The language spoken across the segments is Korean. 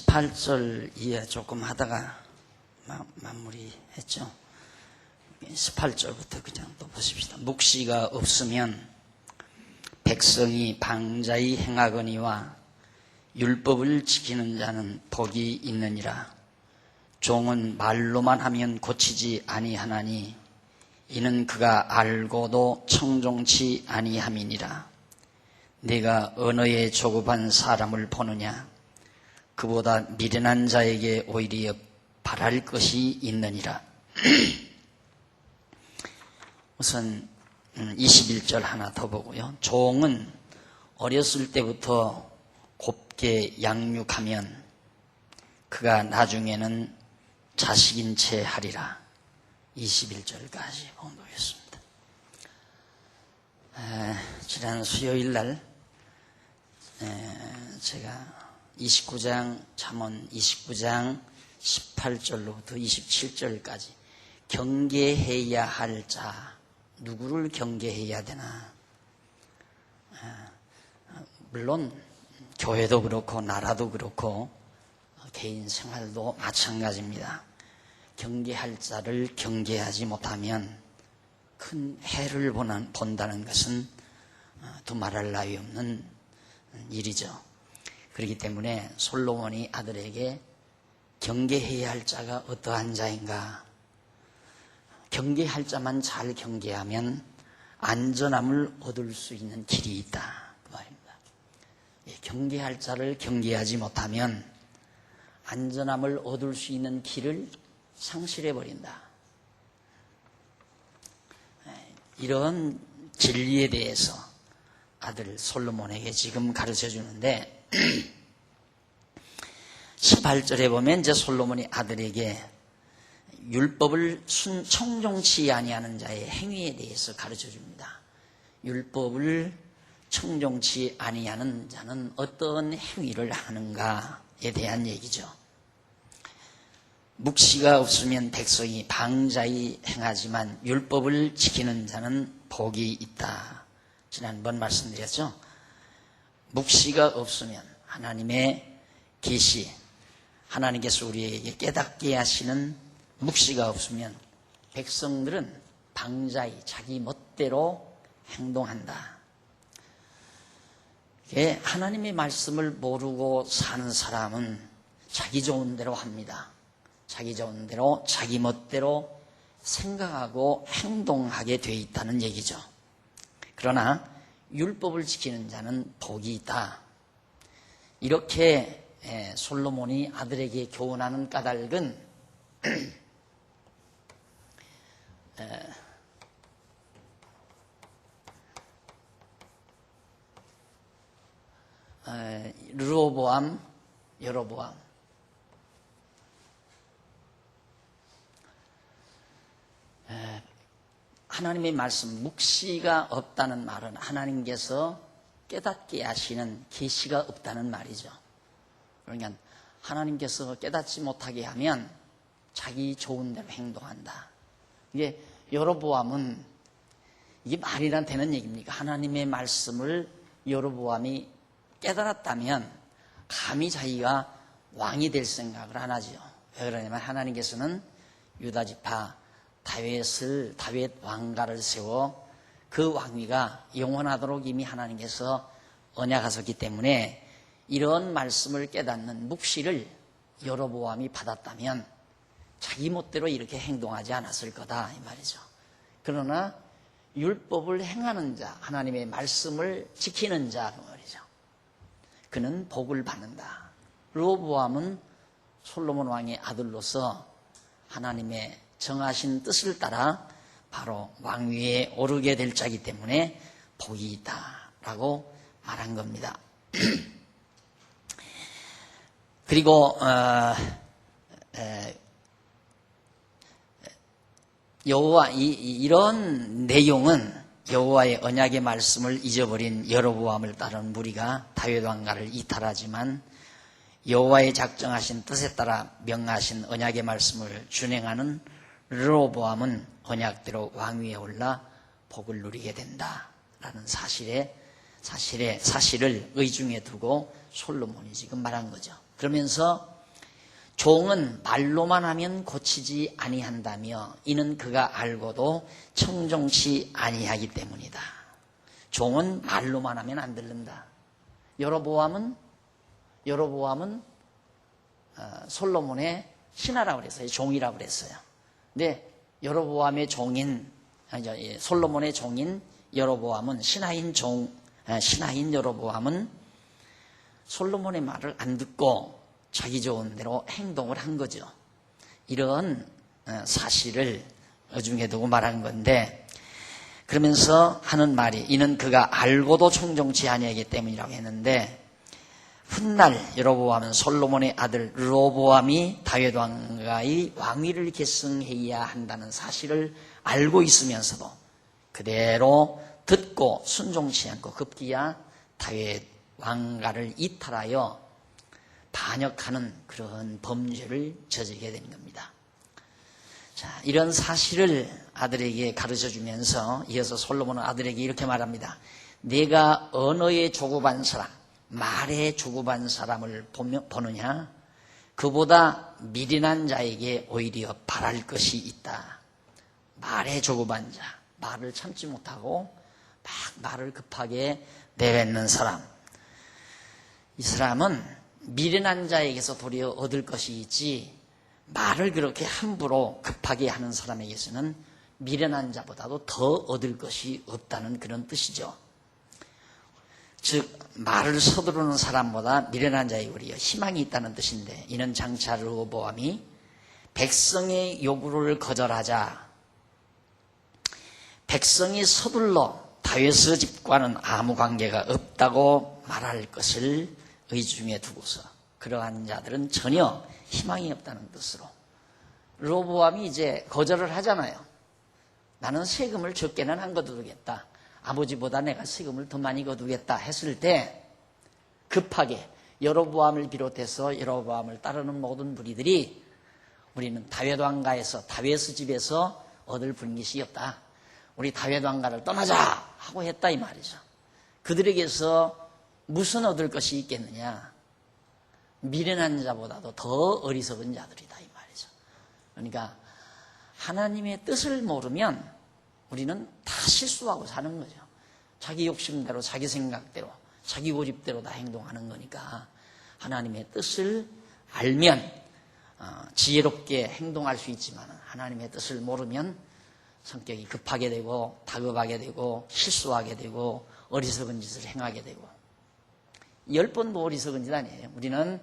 18절 이해 조금 하다가 마무리했죠. 18절부터 그냥 또 보십시다. 묵시가 없으면 백성이 방자히 행하거니와 율법을 지키는 자는 복이 있느니라. 종은 말로만 하면 고치지 아니하나니 이는 그가 알고도 청종치 아니함이니라. 네가 언어에 조급한 사람을 보느냐? 그보다 미련한 자에게 오히려 바랄 것이 있느니라. 우선 21절 하나 더 보고요. 종은 어렸을 때부터 곱게 양육하면 그가 나중에는 자식인 채 하리라. 21절까지 보겠습니다. 지난 수요일 날 제가 29장 잠언 29장 18절로부터 27절까지 경계해야 할 자, 누구를 경계해야 되나? 물론 교회도 그렇고 나라도 그렇고 개인 생활도 마찬가지입니다. 경계할 자를 경계하지 못하면 큰 해를 본다는 것은 두말할 나위 없는 일이죠. 그렇기 때문에 솔로몬이 아들에게 경계해야 할 자가 어떠한 자인가? 경계할 자만 잘 경계하면 안전함을 얻을 수 있는 길이 있다. 그 말입니다. 경계할 자를 경계하지 못하면 안전함을 얻을 수 있는 길을 상실해버린다. 이런 진리에 대해서 아들 솔로몬에게 지금 가르쳐 주는데 18절에 보면 이제 솔로몬이 아들에게 율법을 청종치 아니하는 자의 행위에 대해서 가르쳐 줍니다. 율법을 청종치 아니하는 자는 어떤 행위를 하는가에 대한 얘기죠. 묵시가 없으면 백성이 방자히 행하지만 율법을 지키는 자는 복이 있다. 지난번 말씀드렸죠. 묵시가 없으면 하나님의 계시, 하나님께서 우리에게 깨닫게 하시는 묵시가 없으면 백성들은 방자히 자기 멋대로 행동한다. 하나님의 말씀을 모르고 사는 사람은 자기 좋은 대로 합니다. 자기 좋은 대로 자기 멋대로 생각하고 행동하게 돼 있다는 얘기죠. 그러나 율법을 지키는 자는 복이 있다. 이렇게 솔로몬이 아들에게 교훈하는 까닭은 르호보암, 여로보암 하나님의 말씀, 묵시가 없다는 말은 하나님께서 깨닫게 하시는 계시가 없다는 말이죠. 그러니까 하나님께서 깨닫지 못하게 하면 자기 좋은 대로 행동한다. 이게 여로보암은 이게 말이나 되는 얘기입니까? 하나님의 말씀을 여로보암이 깨달았다면 감히 자기가 왕이 될 생각을 안 하죠. 왜 그러냐면 하나님께서는 유다지파 다윗 왕가를 세워 그 왕위가 영원하도록 이미 하나님께서 언약하셨기 때문에 이런 말씀을 깨닫는 묵시를 여로보암이 받았다면 자기 멋대로 이렇게 행동하지 않았을 거다 이 말이죠. 그러나 율법을 행하는 자, 하나님의 말씀을 지키는 자 그 말이죠. 그는 복을 받는다. 르호보암은 솔로몬 왕의 아들로서 하나님의 정하신 뜻을 따라 바로 왕위에 오르게 될 자이기 때문에 복이 있다라고 말한 겁니다. 그리고 여호와 이런 내용은 여호와의 언약의 말씀을 잊어버린 여로보암을 따른 무리가 다윗 왕가를 이탈하지만 여호와의 작정하신 뜻에 따라 명하신 언약의 말씀을 준행하는 르호보암은 언약대로 왕위에 올라 복을 누리게 된다라는 사실을 의중에 두고 솔로몬이 지금 말한 거죠. 그러면서 종은 말로만 하면 고치지 아니한다며 이는 그가 알고도 청종치 아니하기 때문이다. 종은 말로만 하면 안 들른다. 여로보암은 솔로몬의 신하라고 그랬어요. 종이라고 그랬어요. 근데 여로보암의 종인 솔로몬의 종인 여로보암은 신하인 여로보암은 솔로몬의 말을 안 듣고 자기 좋은 대로 행동을 한 거죠. 이런 사실을 어중에 두고 말한 건데, 그러면서 하는 말이 이는 그가 알고도 청종치 아니하기 때문이라고 했는데, 훗날 여로보암은 솔로몬의 아들 르호보암이 다윗 왕가의 왕위를 계승해야 한다는 사실을 알고 있으면서도 그대로 듣고 순종치 않고 급기야 다윗 왕가를 이탈하여 반역하는 그런 범죄를 저지르게 된 겁니다. 자, 이런 사실을 아들에게 가르쳐주면서 이어서 솔로몬은 아들에게 이렇게 말합니다. 내가 언어에 조급한 사람, 말에 조급한 사람을 보느냐? 그보다 미련한 자에게 오히려 바랄 것이 있다. 말에 조급한 자, 말을 참지 못하고 막 말을 급하게 내뱉는 사람. 이 사람은 미련한 자에게서 도리어 얻을 것이 있지, 말을 그렇게 함부로 급하게 하는 사람에게서는 미련한 자보다도 더 얻을 것이 없다는 그런 뜻이죠. 즉 말을 서두르는 사람보다 미련한 자에게 오히려 희망이 있다는 뜻인데, 이는 장차 르호보암이 백성의 요구를 거절하자 백성이 서둘러 다윗의 집과는 아무 관계가 없다고 말할 것을 의중에 두고서 그러한 자들은 전혀 희망이 없다는 뜻으로 르호보암이 이제 거절을 하잖아요. 나는 세금을 적게는 안 거두겠다. 아버지보다 내가 세금을 더 많이 거두겠다 했을 때 급하게 여로보암을 비롯해서 여로보암을 따르는 모든 무리들이 우리는 다윗 왕가에서 다윗의 집에서 얻을 분깃이 없다. 우리 다윗 왕가를 떠나자 하고 했다 이 말이죠. 그들에게서 무슨 얻을 것이 있겠느냐? 미련한 자보다도 더 어리석은 자들이다 이 말이죠. 그러니까 하나님의 뜻을 모르면 우리는 다 실수하고 사는 거죠. 자기 욕심대로, 자기 생각대로, 자기 고집대로 다 행동하는 거니까 하나님의 뜻을 알면 지혜롭게 행동할 수 있지만 하나님의 뜻을 모르면 성격이 급하게 되고 다급하게 되고 실수하게 되고 어리석은 짓을 행하게 되고, 10번도 어리석은 짓 아니에요. 우리는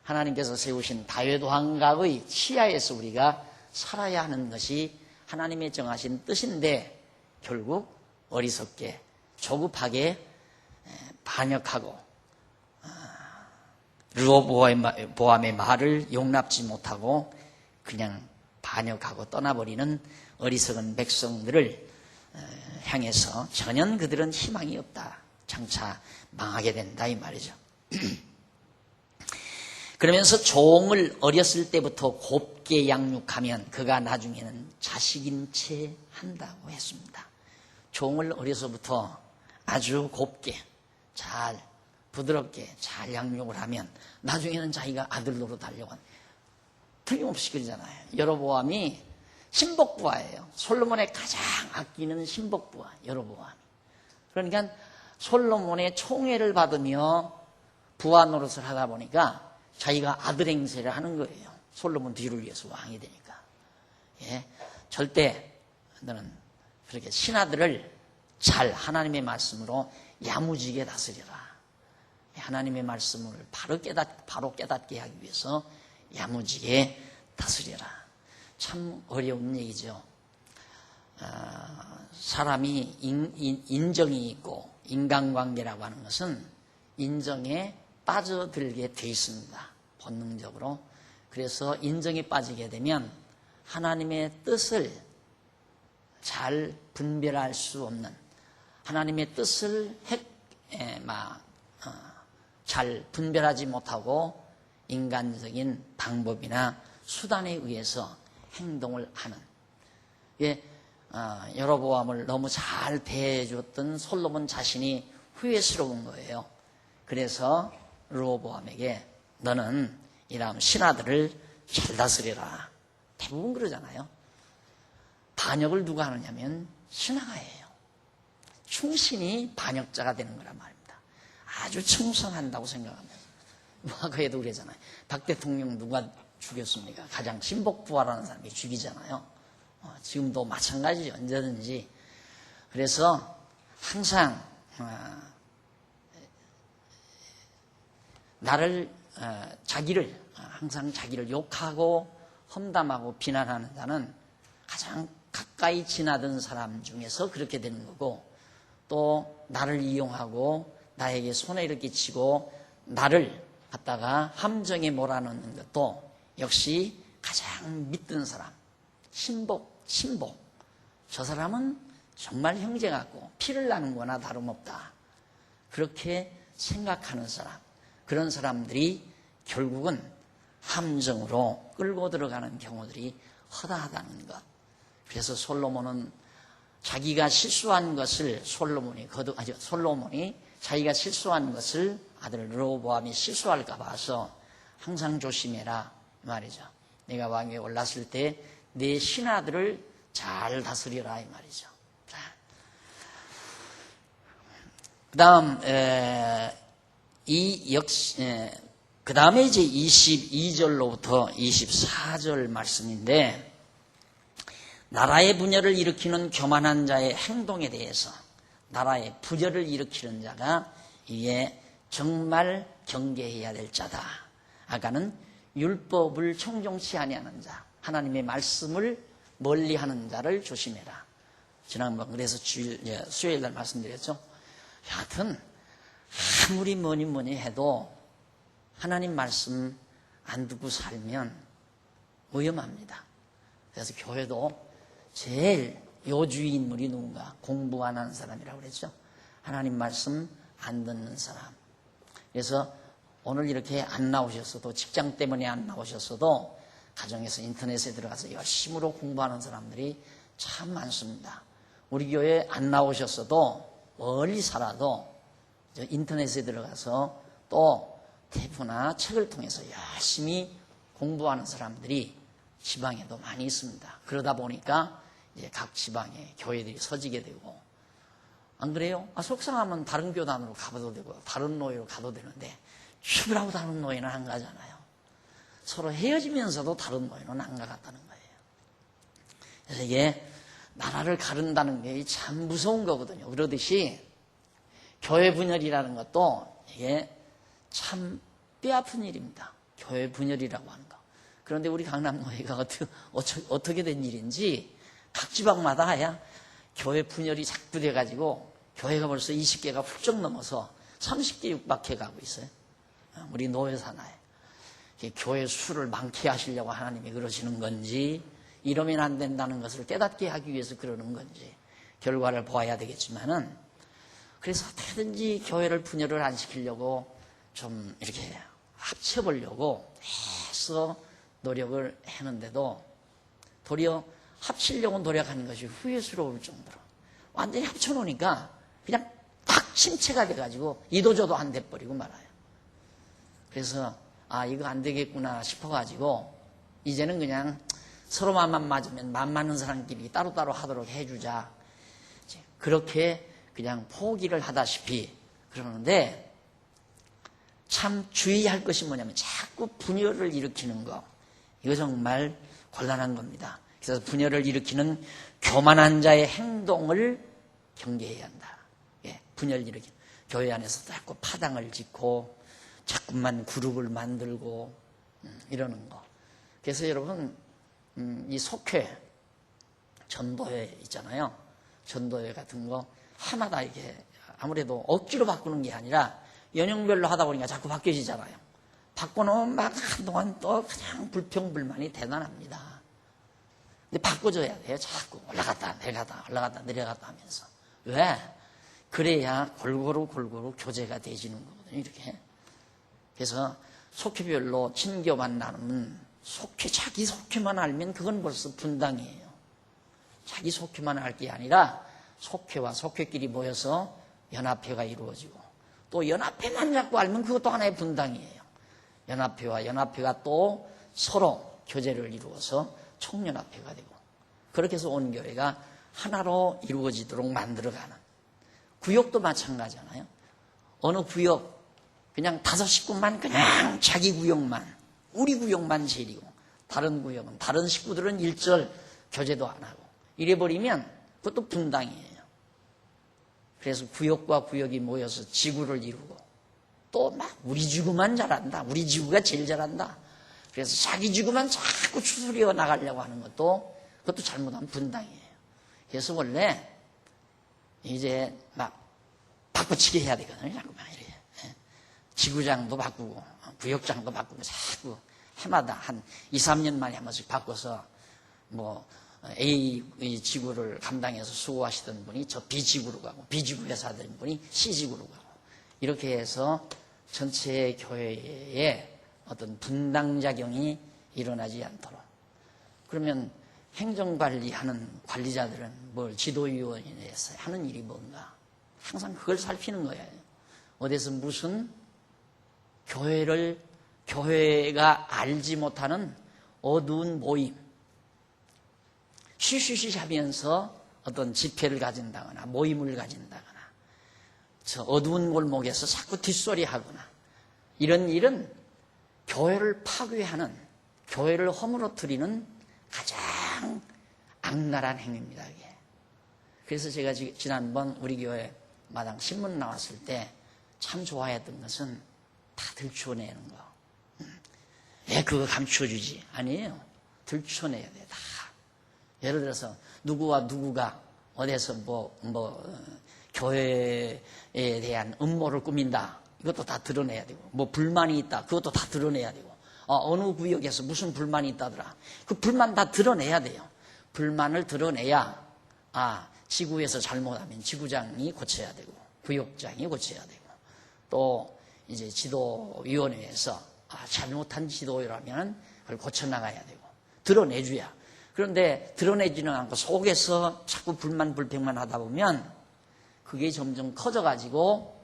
하나님께서 세우신 다윗 왕각의 치하에서 우리가 살아야 하는 것이 하나님의 정하신 뜻인데 결국 어리석게 조급하게 반역하고 르호보암의 말을 용납지 못하고 그냥 반역하고 떠나버리는 어리석은 백성들을 향해서 전혀 그들은 희망이 없다. 장차 망하게 된다 이 말이죠. 그러면서 종을 어렸을 때부터 곱게 양육하면 그가 나중에는 자식인 채 한다고 했습니다. 종을 어려서부터 아주 곱게 잘 부드럽게 잘 양육을 하면 나중에는 자기가 아들 노릇하려고 하는, 틀림없이 그러잖아요. 여로보암이 신복부하예요. 솔로몬의 가장 아끼는 신복부하 여로보암이. 그러니까 솔로몬의 총애를 받으며 부하 노릇을 하다 보니까 자기가 아들 행세를 하는 거예요. 솔로몬 뒤를 위해서 왕이 되니까. 예, 절대 너는 그렇게 신하들을 잘 하나님의 말씀으로 야무지게 다스려라. 하나님의 말씀을 바로 깨닫게 하기 위해서 야무지게 다스려라. 참 어려운 얘기죠. 사람이 인정이 있고 인간관계라고 하는 것은 인정에 빠져들게 돼 있습니다. 본능적으로. 그래서 인정에 빠지게 되면 하나님의 뜻을 잘 분별할 수 없는, 하나님의 뜻을 잘 분별하지 못하고 인간적인 방법이나 수단에 의해서 행동을 하는, 여로보암을 너무 잘 대해줬던 솔로몬 자신이 후회스러운 거예요. 그래서 르호보암에게 너는 이 다음 신하들을 잘 다스려라. 대부분 그러잖아요. 반역을 누가 하느냐면 신하가 해요. 충신이 반역자가 되는 거란 말입니다. 아주 충성한다고 생각하면. 과거에도 그러잖아요. 박 대통령 누가 죽였습니까? 가장 친복부하라는 사람이 죽이잖아요. 지금도 마찬가지죠. 언제든지. 그래서 항상 항상 자기를 욕하고 험담하고 비난하는 자는 가장 가까이 지나던 사람 중에서 그렇게 되는 거고, 또 나를 이용하고 나에게 손해를 끼치고 나를 갖다가 함정에 몰아넣는 것도 역시 가장 믿던 사람, 신복. 저 사람은 정말 형제 같고 피를 나는 거나 다름없다. 그렇게 생각하는 사람, 그런 사람들이 결국은 함정으로 끌고 들어가는 경우들이 허다하다는 것. 그래서 솔로몬은 자기가 실수한 것을 솔로몬이 자기가 실수한 것을 아들 르호보암이 실수할까 봐서 항상 조심해라 말이죠. 내가 왕위에 올랐을 때 내 신하들을 잘 다스려라 이 말이죠. 자, 그다음 그 다음에 이제 22절로부터 24절 말씀인데, 나라의 분열을 일으키는 교만한 자의 행동에 대해서, 나라의 분열을 일으키는 자가 이게 정말 경계해야 될 자다. 아까는 율법을 청종치 아니하는 자, 하나님의 말씀을 멀리하는 자를 조심해라. 지난번 그래서 수요일 날 말씀드렸죠. 여하튼 아무리 뭐니 해도 하나님 말씀 안 듣고 살면 위험합니다. 그래서 교회도 제일 요주의 인물이 누군가? 공부 안 하는 사람이라고 그랬죠. 하나님 말씀 안 듣는 사람. 그래서 오늘 이렇게 안 나오셨어도, 직장 때문에 안 나오셨어도 가정에서 인터넷에 들어가서 열심으로 공부하는 사람들이 참 많습니다. 우리 교회에 안 나오셨어도 멀리 살아도 인터넷에 들어가서 또 테이프나 책을 통해서 열심히 공부하는 사람들이 지방에도 많이 있습니다. 그러다 보니까 이제 각 지방에 교회들이 서지게 되고, 안 그래요? 속상하면 다른 교단으로 가도 되고 다른 노예로 가도 되는데 죽으라고 다른 노예는 안 가잖아요. 서로 헤어지면서도 다른 노예는 안 가갔다는 거예요. 그래서 이게 나라를 가른다는 게 참 무서운 거거든요. 그러듯이 교회 분열이라는 것도 이게 참 뼈아픈 일입니다. 교회 분열이라고 하는 거. 그런데 우리 강남노예가 어떻게 된 일인지 각 지방마다 교회 분열이 자꾸 돼가지고 교회가 벌써 20개가 훌쩍 넘어서 30개 육박해 가고 있어요. 우리 노예 산하에. 교회 수를 많게 하시려고 하나님이 그러시는 건지, 이러면 안 된다는 것을 깨닫게 하기 위해서 그러는 건지 결과를 보아야 되겠지만은, 그래서 어떻게든지 교회를 분열을 안 시키려고 좀 이렇게 합쳐보려고 해서 노력을 했는데도 도리어 합치려고 노력하는 것이 후회스러울 정도로 완전히 합쳐놓으니까 그냥 딱 침체가 돼가지고 이도저도 안 돼버리고 말아요. 그래서 이거 안 되겠구나 싶어가지고 이제는 그냥 서로 맘만 맞으면 맘 맞는 사람끼리 따로따로 하도록 해주자, 그렇게 그냥 포기를 하다시피 그러는데, 참 주의할 것이 뭐냐면 자꾸 분열을 일으키는 거, 이거 정말 곤란한 겁니다. 그래서 분열을 일으키는 교만한 자의 행동을 경계해야 한다. 분열 일으키는, 교회 안에서 자꾸 파당을 짓고 자꾸만 그룹을 만들고 이러는 거. 그래서 여러분, 이 속회, 전도회 있잖아요. 전도회 같은 거 하나다 이게 아무래도 억지로 바꾸는 게 아니라 연령별로 하다 보니까 자꾸 바뀌어지잖아요. 바꿔놓으면 막 한동안 또 그냥 불평불만이 대단합니다. 근데 바꿔줘야 돼요. 자꾸 올라갔다 내려갔다 하면서. 왜? 그래야 골고루 교제가 되지는 거거든요. 이렇게. 그래서 속회별로 친교만 나누면 자기 속회만 알면 그건 벌써 분당이에요. 자기 속회만 알 게 아니라 속회와 속회끼리 모여서 연합회가 이루어지고, 또 연합회만 자꾸 알면 그것도 하나의 분당이에요. 연합회와 연합회가 또 서로 교제를 이루어서 총연합회가 되고, 그렇게 해서 온 교회가 하나로 이루어지도록 만들어가는, 구역도 마찬가지잖아요. 어느 구역 그냥 5 식구만 그냥 자기 구역만, 우리 구역만 제리고 다른 구역은, 다른 식구들은 일절 교제도 안 하고 이래버리면 그것도 분당이에요. 그래서 구역과 구역이 모여서 지구를 이루고, 또 막 우리 지구만 잘한다, 우리 지구가 제일 잘한다, 그래서 자기 지구만 자꾸 추스려 나가려고 하는 것도, 그것도 잘못하면 분당이에요. 그래서 원래 이제 막 바꾸치기 해야 되거든요. 자꾸만 이렇게 지구장도 바꾸고 구역장도 바꾸고 자꾸 해마다 한 2, 3년 만에 한 번씩 바꿔서, 뭐 A 지구를 감당해서 수고하시던 분이 저 B 지구로 가고, B 지구 회사 된 분이 C 지구로 가고, 이렇게 해서 전체 교회에 어떤 분당작용이 일어나지 않도록. 그러면 행정관리하는 관리자들은 뭘, 지도위원회에서 하는 일이 뭔가, 항상 그걸 살피는 거예요. 어디서 무슨 교회가 알지 못하는 어두운 모임, 쉬쉬쉬 하면서 어떤 집회를 가진다거나 모임을 가진다거나, 저 어두운 골목에서 자꾸 뒷소리 하거나, 이런 일은 교회를 파괴하는, 교회를 허물어뜨리는 가장 악랄한 행위입니다. 이게. 그래서 제가 지난번 우리 교회 마당 신문 나왔을 때 참 좋아했던 것은 다 들추어내는 거. 왜 그거 감추어주지? 아니에요. 들추어내야 돼, 다. 예를 들어서 누구와 누구가 어디서 교회에 대한 음모를 꾸민다, 이것도 다 드러내야 되고, 뭐 불만이 있다, 그것도 다 드러내야 되고, 어느 구역에서 무슨 불만이 있다더라, 그 불만 다 드러내야 돼요. 불만을 드러내야, 지구에서 잘못하면 지구장이 고쳐야 되고, 구역장이 고쳐야 되고, 또 이제 지도위원회에서 잘못한 지도라면 그걸 고쳐나가야 되고, 드러내줘야. 그런데 드러내지는 않고 속에서 자꾸 불만 불평만 하다 보면 그게 점점 커져가지고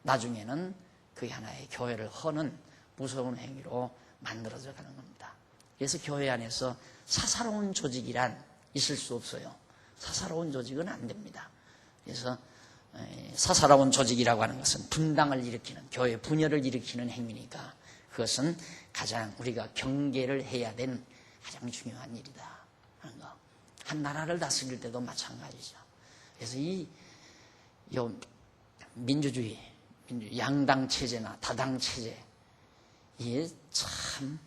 나중에는 그게 하나의 교회를 허는 무서운 행위로 만들어져 가는 겁니다. 그래서 교회 안에서 사사로운 조직이란 있을 수 없어요. 사사로운 조직은 안 됩니다. 그래서 사사로운 조직이라고 하는 것은 분당을 일으키는, 교회 분열을 일으키는 행위니까, 그것은 가장 우리가 경계를 해야 되는 가장 중요한 일이다 하는 거. 한 나라를 다스릴 때도 마찬가지죠. 그래서 이 민주주의, 양당 체제나 다당 체제, 이게 참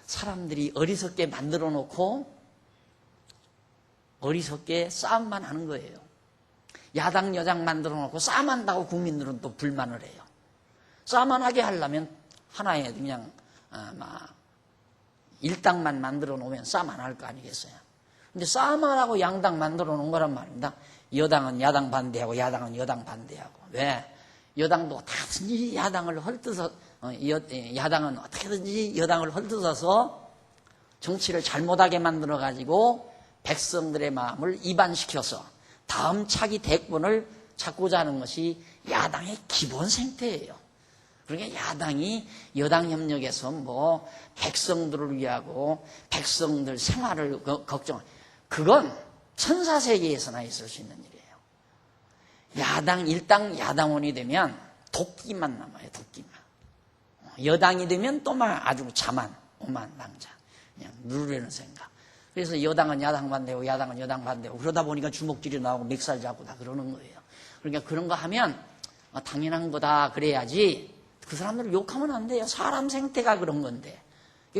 사람들이 어리석게 만들어 놓고 어리석게 싸움만 하는 거예요. 야당 여당 만들어 놓고 싸움한다고 국민들은 또 불만을 해요. 싸움만 하게 하려면 하나의 그냥 일당만 만들어 놓으면 싸움 안 할 거 아니겠어요. 근데 싸움만 하고 양당 만들어 놓은 거란 말입니다. 여당은 야당 반대하고 야당은 여당 반대하고. 왜? 여당도 어떻게든지 야당은 어떻게든지 여당을 헐뜯어서 정치를 잘못하게 만들어 가지고 백성들의 마음을 이반시켜서 다음 차기 대권을 찾고자 하는 것이 야당의 기본 생태예요. 그러니까 야당이 여당 협력해서 뭐 백성들을 위하고 백성들 생활을 걱정, 그건 천사세계에서나 있을 수 있는 일이에요. 야당 일당 야당원이 되면 도끼만 남아요. 도끼만. 여당이 되면 또 막 아주 자만 오만방자, 그냥 누르려는 생각. 그래서 여당은 야당 반대고 야당은 여당 반대고, 그러다 보니까 주먹질이 나오고 멱살 잡고 다 그러는 거예요. 그러니까 그런 거 하면 당연한 거다 그래야지, 그 사람들을 욕하면 안 돼요. 사람 생태가 그런 건데.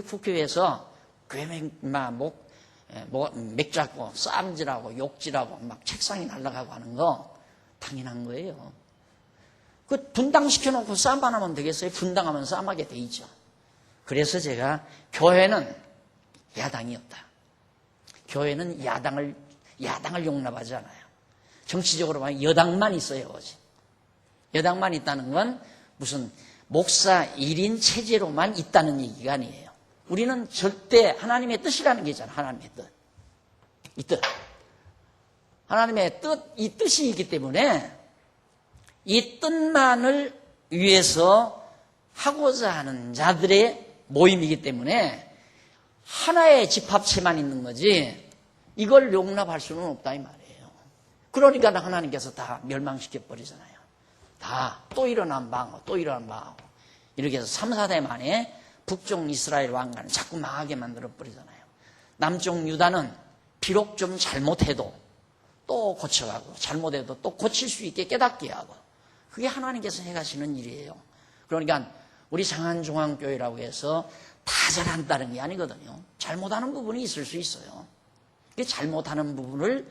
국회에서 맥 잡고 싸움질하고 욕질하고 막 책상이 날아가고 하는 거 당연한 거예요. 그 분당시켜놓고 싸움만 하면 되겠어요? 분당하면 싸움하게 돼 있죠. 그래서 제가 교회는 야당이 없다. 교회는 야당을 용납하지 않아요. 정치적으로 보면 여당만 있어요. 여당만 있다는 건 무슨 목사 1인 체제로만 있다는 얘기가 아니에요. 우리는 절대 하나님의 뜻이라는 게 있잖아요. 하나님의 뜻. 이 뜻. 하나님의 뜻, 이 뜻이 있기 때문에 이 뜻만을 위해서 하고자 하는 자들의 모임이기 때문에 하나의 집합체만 있는 거지 이걸 용납할 수는 없다 이 말이에요. 그러니까 하나님께서 다 멸망시켜 버리잖아요. 다 또 일어난 방하고 또 일어난 방하고 이렇게 해서 3, 4대 만에 북쪽 이스라엘 왕가는 자꾸 망하게 만들어 버리잖아요. 남쪽 유다는 비록 좀 잘못해도 또 고쳐가고 잘못해도 또 고칠 수 있게 깨닫게 하고 그게 하나님께서 해가시는 일이에요. 그러니까 우리 장안중앙교회라고 해서 다 잘한다는 게 아니거든요. 잘못하는 부분이 있을 수 있어요. 그 잘못하는 부분을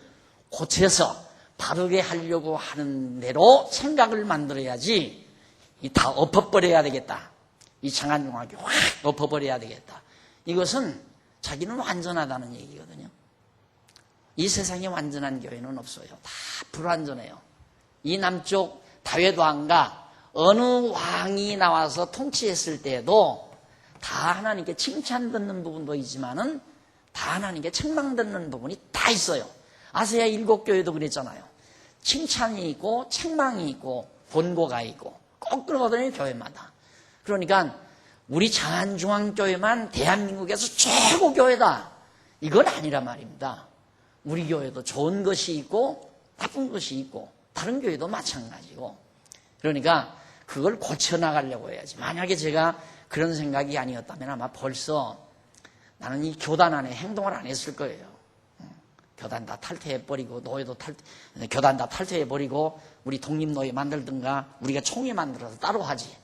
고쳐서 바르게 하려고 하는 대로 생각을 만들어야지 다 엎어버려야 되겠다. 이 장안중앙교회 확 엎어버려야 되겠다. 이것은 자기는 완전하다는 얘기거든요. 이 세상에 완전한 교회는 없어요. 다 불완전해요. 이 남쪽 다윗 왕가 어느 왕이 나와서 통치했을 때에도 다 하나님께 칭찬 듣는 부분도 있지만은 다 하나님께 책망 듣는 부분이 다 있어요. 아세아 7교회도 그랬잖아요. 칭찬이 있고 책망이 있고 본고가 있고 꼭 그러거든요. 교회마다. 그러니까 우리 장안중앙교회만 대한민국에서 최고 교회다. 이건 아니란 말입니다. 우리 교회도 좋은 것이 있고 나쁜 것이 있고 다른 교회도 마찬가지고 그러니까 그걸 고쳐나가려고 해야지. 만약에 제가 그런 생각이 아니었다면 아마 벌써 나는 이 교단 안에 행동을 안 했을 거예요. 교단 다 탈퇴해버리고 노예도 교단 다 탈퇴해버리고 우리 독립노예 만들든가 우리가 총회 만들어서 따로 하지.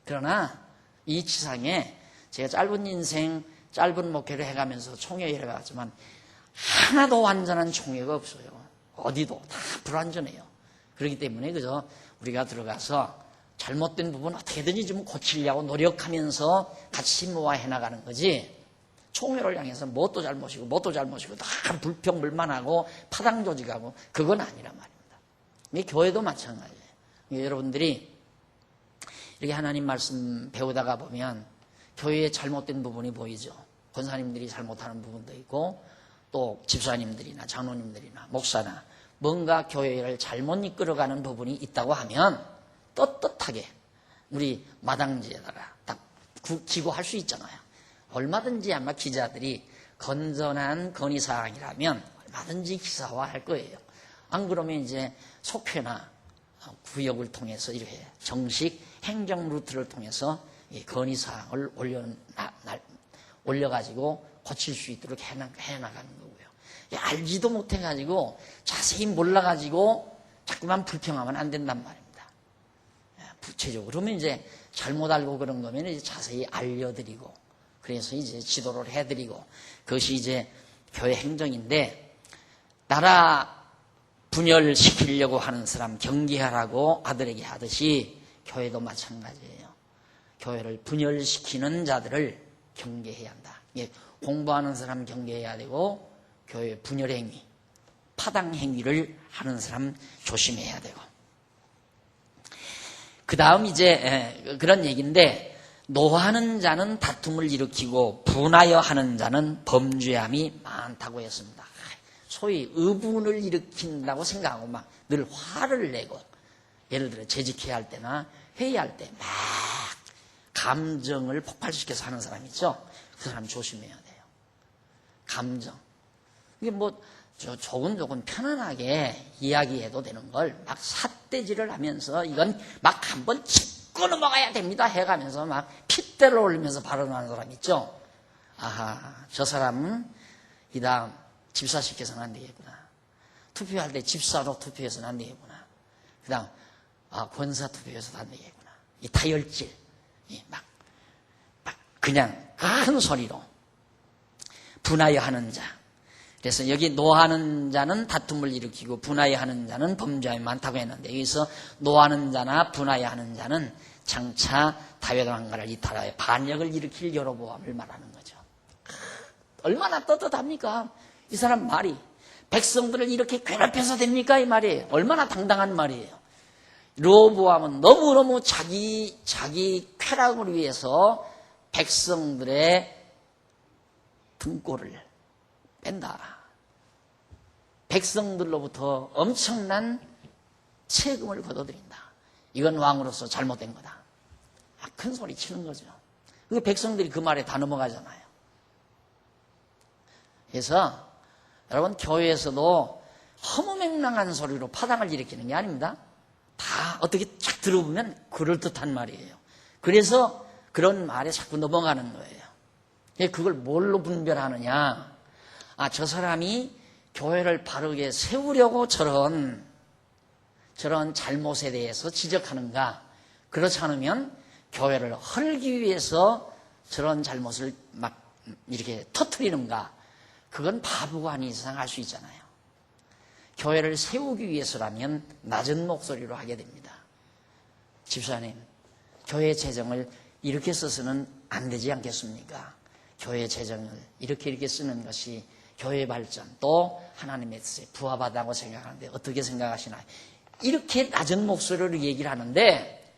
그러나 이 지상에 제가 짧은 인생 짧은 목회를 해가면서 총회를 해봤지만 하나도 완전한 총회가 없어요. 어디도 다 불완전해요. 그렇기 때문에 그저 우리가 들어가서 잘못된 부분 어떻게든지 좀 고치려고 노력하면서 같이 모아 해나가는 거지. 총회를 향해서 뭣도 잘못이고 다 불평불만하고 파당조직하고 그건 아니란 말입니다. 이 교회도 마찬가지예요. 여러분들이 이렇게 하나님 말씀 배우다가 보면 교회에 잘못된 부분이 보이죠. 권사님들이 잘못하는 부분도 있고 또 집사님들이나 장로님들이나 목사나 뭔가 교회를 잘못 이끌어가는 부분이 있다고 하면 떳떳하게 우리 마당지에다가 딱 기고할 수 있잖아요. 얼마든지 아마 기자들이 건전한 건의사항이라면 얼마든지 기사화할 거예요. 안 그러면 이제 속회나 구역을 통해서 이렇게 정식 행정 루트를 통해서 건의사항을 올려가지고 고칠 수 있도록 해나가는 거고요. 알지도 못해가지고 자세히 몰라가지고 자꾸만 불평하면 안 된단 말입니다. 구체적으로. 그러면 이제 잘못 알고 그런 거면 이제 자세히 알려드리고 그래서 이제 지도를 해드리고 그것이 이제 교회 행정인데 나라 분열시키려고 하는 사람 경계하라고 아들에게 하듯이 교회도 마찬가지예요. 교회를 분열시키는 자들을 경계해야 한다. 공부하는 사람 경계해야 되고 교회 분열행위, 파당행위를 하는 사람 조심해야 되고 그 다음 이제 그런 얘기인데 노하는 자는 다툼을 일으키고 분하여 하는 자는 범죄함이 많다고 했습니다. 소위 의분을 일으킨다고 생각하고 막 늘 화를 내고 예를 들어 재직해야 할 때나 회의할 때 막 감정을 폭발시켜서 하는 사람 있죠. 그 사람 조심해야 돼요. 감정. 이게 뭐 조금 편안하게 이야기해도 되는 걸 막 삿대질을 하면서 이건 막 한번 짚고 넘어가야 됩니다 해가면서 막 핏대를 올리면서 발언하는 사람 있죠. 아하, 저 사람은 이 다음 집사시켜서는 안 되겠구나. 투표할 때 집사로 투표해서는 안 되겠구나. 그 다음 권사 투표해서도 안 되겠구나. 이 다혈질 막 그냥 큰 소리로 분하여 하는 자. 그래서 여기 노하는 자는 다툼을 일으키고 분하여 하는 자는 범죄함이 많다고 했는데 여기서 노하는 자나 분하여 하는 자는 장차 다윗 왕가를 이탈하여 반역을 일으킬 여로보암을 말하는 거죠. 얼마나 떳떳합니까? 이 사람 말이 백성들을 이렇게 괴롭혀서 됩니까? 이 말이에요. 얼마나 당당한 말이에요. 여로보암은 너무너무 자기 쾌락을 위해서 백성들의 등골을 뺀다. 백성들로부터 엄청난 세금을 걷어들인다. 이건 왕으로서 잘못된 거다. 큰 소리 치는 거죠. 그 백성들이 그 말에 다 넘어가잖아요. 그래서 여러분, 교회에서도 허무맹랑한 소리로 파당을 일으키는 게 아닙니다. 다 어떻게 쫙 들어보면 그럴듯한 말이에요. 그래서 그런 말에 자꾸 넘어가는 거예요. 그걸 뭘로 분별하느냐? 아, 저 사람이 교회를 바르게 세우려고 저런 잘못에 대해서 지적하는가? 그렇지 않으면 교회를 헐기 위해서 저런 잘못을 막 이렇게 터뜨리는가? 그건 바보가 아닌 이상 알 수 있잖아요. 교회를 세우기 위해서라면 낮은 목소리로 하게 됩니다. 집사님, 교회 재정을 이렇게 써서는 안 되지 않겠습니까? 교회 재정을 이렇게 쓰는 것이 교회 발전 또 하나님의 뜻에 부합하다고 생각하는데 어떻게 생각하시나요? 이렇게 낮은 목소리로 얘기를 하는데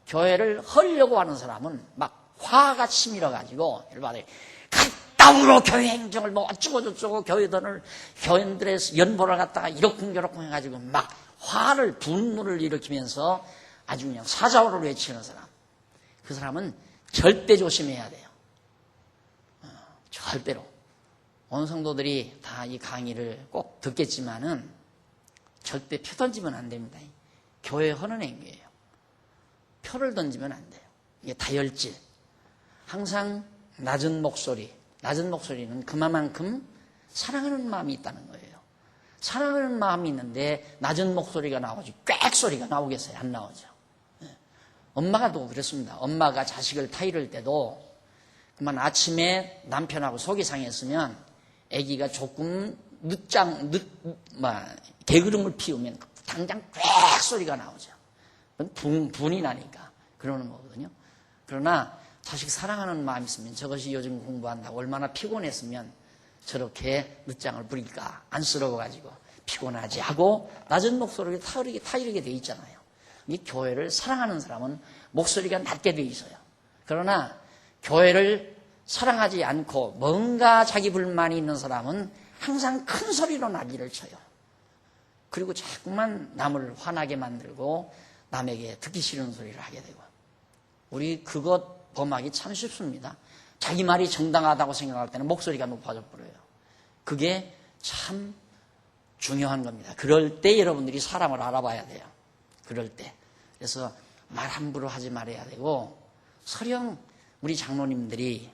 교회를 헐려고 하는 사람은 막 화가 치밀어가지고 열받아요. 땅으로 교회 행정을 뭐 어쩌고저쩌고 교인들의 연보를 갖다가 이러쿵저러쿵 해가지고 막 분노를 일으키면서 아주 그냥 사자오를 외치는 사람. 그 사람은 절대 조심해야 돼요. 절대로. 온 성도들이 다 이 강의를 꼭 듣겠지만은 절대 표 던지면 안 됩니다. 교회 허는 행위예요. 표를 던지면 안 돼요. 이게 다혈질. 항상 낮은 목소리는 그만큼 사랑하는 마음이 있다는 거예요. 사랑하는 마음이 있는데 낮은 목소리가 나오지 꽥 소리가 나오겠어요? 안 나오죠. 엄마가 또 그렇습니다. 엄마가 자식을 타이를 때도 그만 아침에 남편하고 속이 상했으면 아기가 조금 게으름을 피우면 당장 꽥 소리가 나오죠. 분이 나니까 그러는 거거든요. 그러나 자식 사랑하는 마음이 있으면 저것이 요즘 공부한다고 얼마나 피곤했으면 저렇게 늦장을 부릴까 안쓰러워가지고 피곤하지 하고 낮은 목소리로 타이르게 돼 있잖아요. 이 교회를 사랑하는 사람은 목소리가 낮게 돼 있어요. 그러나 교회를 사랑하지 않고 뭔가 자기 불만이 있는 사람은 항상 큰 소리로 난리를 쳐요. 그리고 자꾸만 남을 화나게 만들고 남에게 듣기 싫은 소리를 하게 되고. 우리 그것 범하기 참 쉽습니다. 자기 말이 정당하다고 생각할 때는 목소리가 높아져 버려요. 그게 참 중요한 겁니다. 그럴 때 여러분들이 사람을 알아봐야 돼요. 그럴 때. 그래서 말 함부로 하지 말아야 되고, 설령 우리 장로님들이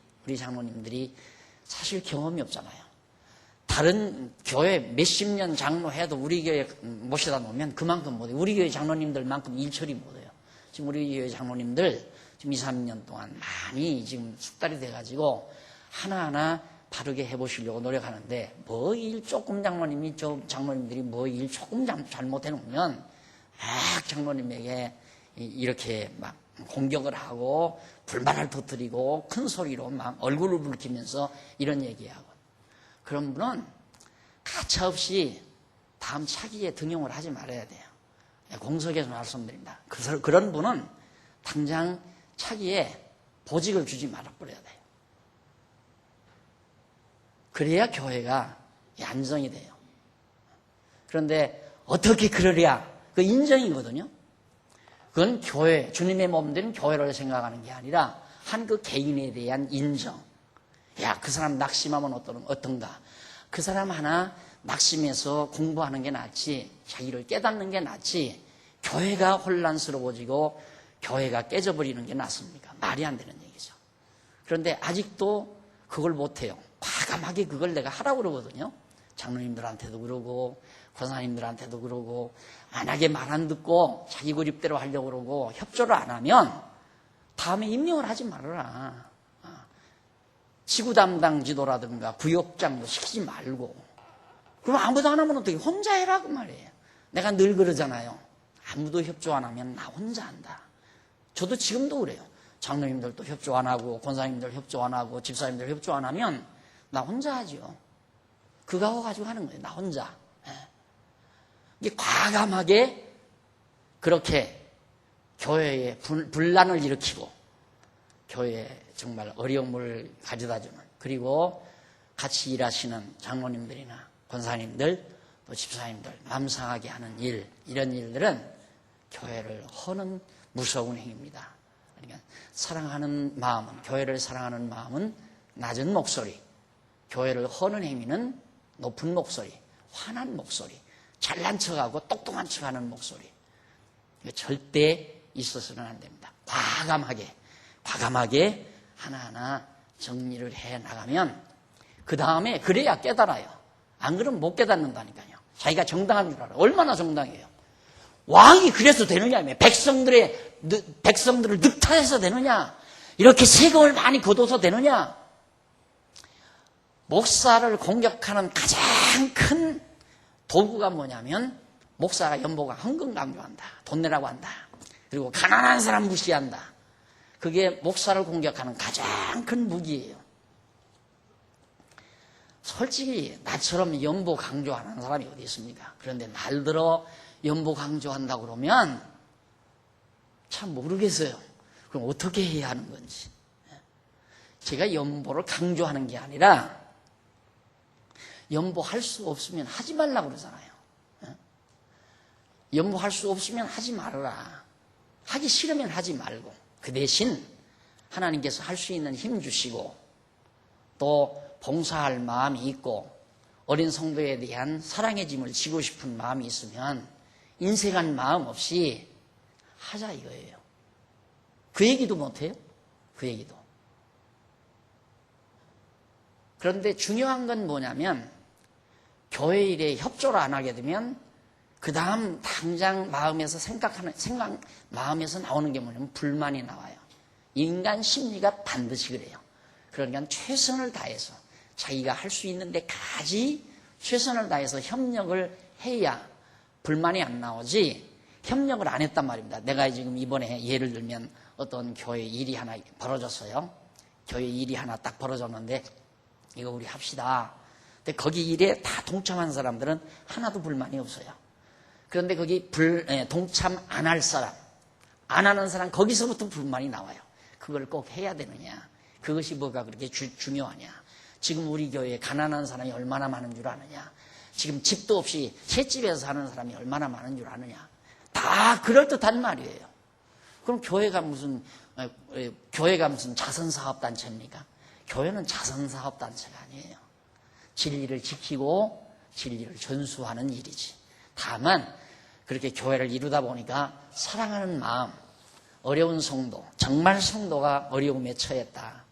사실 경험이 없잖아요. 다른 교회 몇십 년 장로해도 우리 교회 모셔다 놓으면 그만큼 못해요. 우리 교회 장로님들만큼 일처리 못해요. 지금 우리 교회 장로님들 지금 2, 3년 동안 많이 지금 숙달이 돼가지고 하나하나 바르게 해보시려고 노력하는데 장로님들이 뭐 일 조금 잘못해놓으면 막 장로님에게 이렇게 막 공격을 하고 불만을 터뜨리고 큰 소리로 막 얼굴을 붉히면서 이런 얘기하고, 그런 분은 가차없이 다음 차기에 등용을 하지 말아야 돼요. 공석에서 말씀드립니다. 그런 분은 당장 차기에 보직을 주지 말아버려야 돼요. 그래야 교회가 안정이 돼요. 그런데 어떻게 그러랴? 그 인정이거든요. 그건 교회, 주님의 몸된 교회를 생각하는 게 아니라 한 그 개인에 대한 인정. 야, 그 사람 낙심하면 어떤가? 그 사람 하나 낙심해서 공부하는 게 낫지, 자기를 깨닫는 게 낫지, 교회가 혼란스러워지고 교회가 깨져버리는 게 낫습니까? 말이 안 되는 얘기죠. 그런데 아직도 그걸 못해요. 과감하게 그걸 내가 하라고 그러거든요. 장로님들한테도 그러고 권사님들한테도 그러고, 만약에 말 안 듣고 자기 고집대로 하려고 그러고 협조를 안 하면 다음에 임명을 하지 말아라. 지구 담당 지도라든가 구역장도 시키지 말고. 그럼 아무도 안 하면 어떻게 혼자 해라 그 말이에요. 내가 늘 그러잖아요. 아무도 협조 안 하면 나 혼자 한다. 저도 지금도 그래요. 장로님들도 협조 안 하고 권사님들 협조 안 하고 집사님들 협조 안 하면 나 혼자 하죠. 그거 가지고 하는 거예요. 나 혼자. 이게 과감하게 그렇게 교회에 분란을 일으키고 교회에 정말 어려움을 가져다주는, 그리고 같이 일하시는 장로님들이나 권사님들 또 집사님들 마음 상하게 하는 이런 일들은 교회를 허는 무서운 행위입니다. 그러니까 사랑하는 마음은, 교회를 사랑하는 마음은 낮은 목소리, 교회를 허는 행위는 높은 목소리, 환한 목소리, 잘난 척하고 똑똑한 척하는 목소리. 이거 절대 있어서는 안 됩니다. 과감하게 하나하나 정리를 해 나가면 그 다음에 그래야 깨달아요. 안 그러면 못 깨닫는다니까요. 자기가 정당한 줄 알아. 얼마나 정당해요. 왕이 그래서 되느냐? 백성들을 늑탈해서 되느냐? 이렇게 세금을 많이 거둬서 되느냐? 목사를 공격하는 가장 큰 도구가 뭐냐면 목사가 연보가 헌금 강조한다. 돈 내라고 한다. 그리고 가난한 사람 무시한다. 그게 목사를 공격하는 가장 큰 무기예요. 솔직히 나처럼 연보 강조하는 사람이 어디 있습니까? 그런데 날들어 연보 강조한다고 그러면 참 모르겠어요. 그럼 어떻게 해야 하는 건지. 제가 연보를 강조하는 게 아니라 연보할 수 없으면 하지 말라고 그러잖아요. 연보할 수 없으면 하지 말아라. 하기 싫으면 하지 말고 그 대신 하나님께서 할 수 있는 힘 주시고 또 봉사할 마음이 있고 어린 성도에 대한 사랑의 짐을 지고 싶은 마음이 있으면 인색한 마음 없이 하자 이거예요. 그 얘기도 못해요? 그 얘기도. 그런데 중요한 건 뭐냐면 교회 일에 협조를 안 하게 되면 그 다음 당장 마음에서 마음에서 나오는 게 뭐냐면 불만이 나와요. 인간 심리가 반드시 그래요. 그러니까 최선을 다해서 자기가 할 수 있는 데까지 최선을 다해서 협력을 해야 불만이 안 나오지 협력을 안 했단 말입니다. 내가 지금 이번에 예를 들면 어떤 교회 일이 하나 벌어졌어요. 교회 일이 하나 딱 벌어졌는데 이거 우리 합시다. 근데 거기 일에 다 동참한 사람들은 하나도 불만이 없어요. 그런데 거기 동참 안 할 사람, 안 하는 사람 거기서부터 불만이 나와요. 그걸 꼭 해야 되느냐. 그것이 뭐가 그렇게 중요하냐. 지금 우리 교회에 가난한 사람이 얼마나 많은 줄 아느냐. 지금 집도 없이 셋집에서 사는 사람이 얼마나 많은 줄 아느냐. 다 그럴듯한 말이에요. 그럼 교회가 무슨 자선사업단체입니까? 교회는 자선사업단체가 아니에요. 진리를 지키고 진리를 전수하는 일이지. 다만 그렇게 교회를 이루다 보니까 사랑하는 마음, 어려운 성도, 정말 성도가 어려움에 처했다.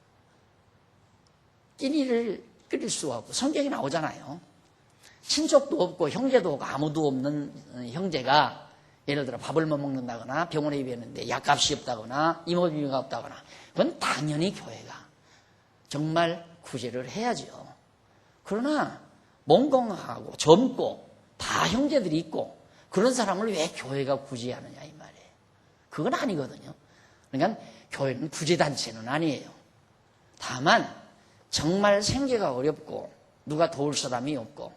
끼니를 끓일 수가 없고 성경이 나오잖아요. 친족도 없고 형제도 없고 아무도 없는 형제가 예를 들어 밥을 못 먹는다거나 병원에 입원했는데 약값이 없다거나 이모비가 없다거나 그건 당연히 교회가 정말 구제를 해야죠. 그러나 몸 건강하고 젊고 다 형제들이 있고 그런 사람을 왜 교회가 구제하느냐 이 말이에요. 그건 아니거든요. 그러니까 교회는 구제단체는 아니에요. 다만 정말 생계가 어렵고 누가 도울 사람이 없고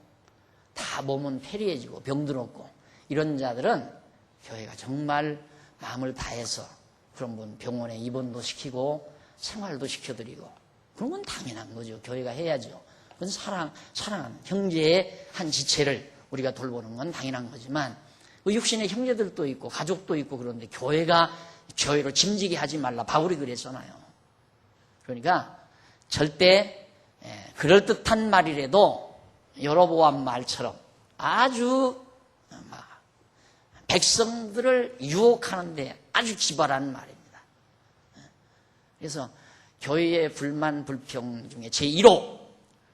다 몸은 패리해지고 병들었고 이런 자들은 교회가 정말 마음을 다해서 그런 분 병원에 입원도 시키고 생활도 시켜드리고 그런 건 당연한 거죠. 교회가 해야죠. 그건 사랑하는 형제의 한 지체를 우리가 돌보는 건 당연한 거지만 육신의 형제들도 있고 가족도 있고 그런데 교회로 짐지게 하지 말라. 바울이 그랬잖아요. 그러니까 절대 그럴듯한 말이라도 여로보암 말처럼 아주 백성들을 유혹하는데 아주 기발한 말입니다. 그래서 교회의 불만 불평 중에 제1호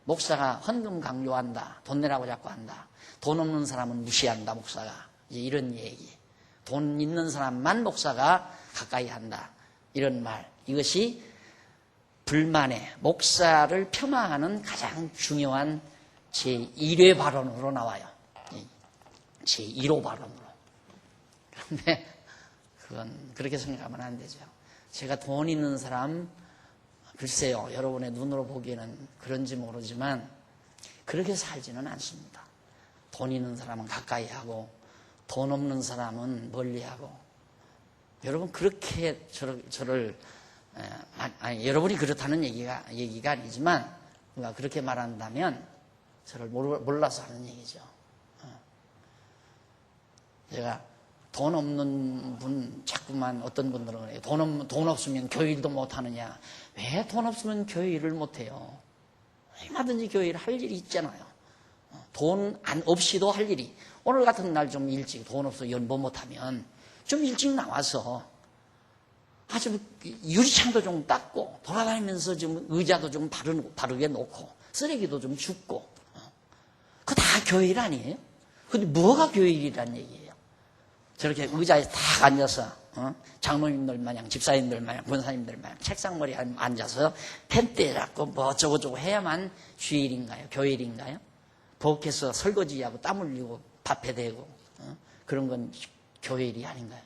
목사가 헌금 강요한다. 돈 내라고 자꾸 한다. 돈 없는 사람은 무시한다. 목사가 이제 이런 얘기. 돈 있는 사람만 목사가 가까이 한다. 이런 말. 이것이 불만에 목사를 폄하하는 가장 중요한 제1회 발언으로 나와요. 제1호 발언으로. 그런데 그건 그렇게 생각하면 안 되죠. 제가 돈 있는 사람 글쎄요. 여러분의 눈으로 보기에는 그런지 모르지만 그렇게 살지는 않습니다. 돈 있는 사람은 가까이 하고 돈 없는 사람은 멀리 하고 여러분 그렇게 저를 여러분이 그렇다는 얘기가 아니지만 누가 그렇게 말한다면 저를 몰라서 하는 얘기죠. 제가 돈 없는 분 자꾸만 어떤 분들은 그래요. 돈 없으면 교회일도 못하느냐. 왜 돈 없으면 교회 일을 못해요? 얼마든지 교회 일 할 일이 있잖아요. 돈 없이도 할 일이. 오늘 같은 날 좀 일찍 돈 없어 연보 못하면 좀 일찍 나와서 아주 유리창도 좀 닦고 돌아다니면서 좀 의자도 좀 바르게 놓고 쓰레기도 좀 줍고 그거 다 교회 일 아니에요? 근데 뭐가 교회 일이란 얘기예요? 저렇게 의자에 딱 앉아서 장로님들 마냥 집사님들 마냥 권사님들 마냥 책상 머리에 앉아서 펜대 잡고 뭐 어쩌고저쩌고 해야만 주일인가요? 교회 일인가요? 부엌에서 설거지하고 땀 흘리고 밥에 대고 그런 건 교회 일이 아닌가요?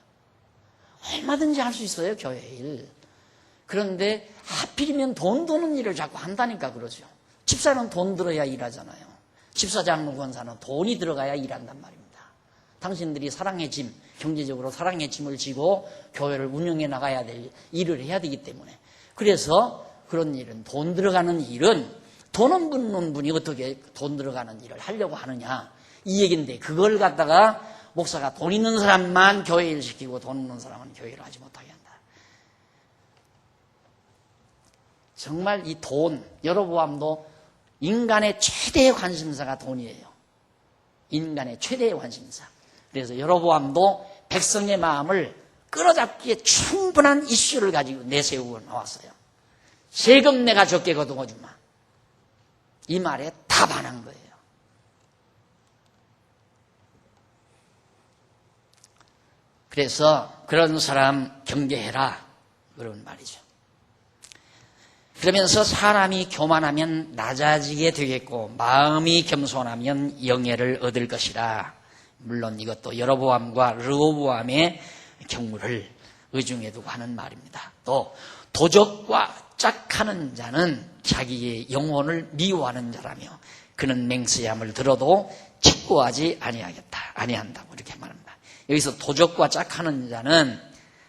얼마든지 할 수 있어요, 교회 일. 그런데 하필이면 돈 드는 일을 자꾸 한다니까 그러죠. 집사는 돈 들어야 일하잖아요. 집사, 장로, 권사는 돈이 들어가야 일한단 말입니다. 당신들이 사랑의 짐, 경제적으로 사랑의 짐을 지고 교회를 운영해 나가야 될 일을 해야 되기 때문에. 그래서 그런 일은, 돈 들어가는 일은 돈 없는 분이 어떻게 돈 들어가는 일을 하려고 하느냐 이 얘기인데, 그걸 갖다가 목사가 돈 있는 사람만 교회 일 시키고 돈 없는 사람은 교회 일을 하지 못하게 한다. 정말 이 돈, 여로보암도 인간의 최대의 관심사가 돈이에요. 인간의 최대의 관심사. 그래서 여로보암도 백성의 마음을 끌어잡기에 충분한 이슈를 가지고 내세우고 나왔어요. 세금 내가 적게 거두어주마. 이 말에 다 반한 거예요. 그래서 그런 사람 경계해라 그런 말이죠. 그러면서 사람이 교만하면 낮아지게 되겠고 마음이 겸손하면 영예를 얻을 것이라. 물론 이것도 여로보암과 르호보암의 경우를 의중에 두고 하는 말입니다. 또 도적과 짝하는 자는 자기의 영혼을 미워하는 자라며 그는 맹세함을 들어도 직고하지 아니한다고 이렇게 말합니다. 여기서 도적과 짝하는 자는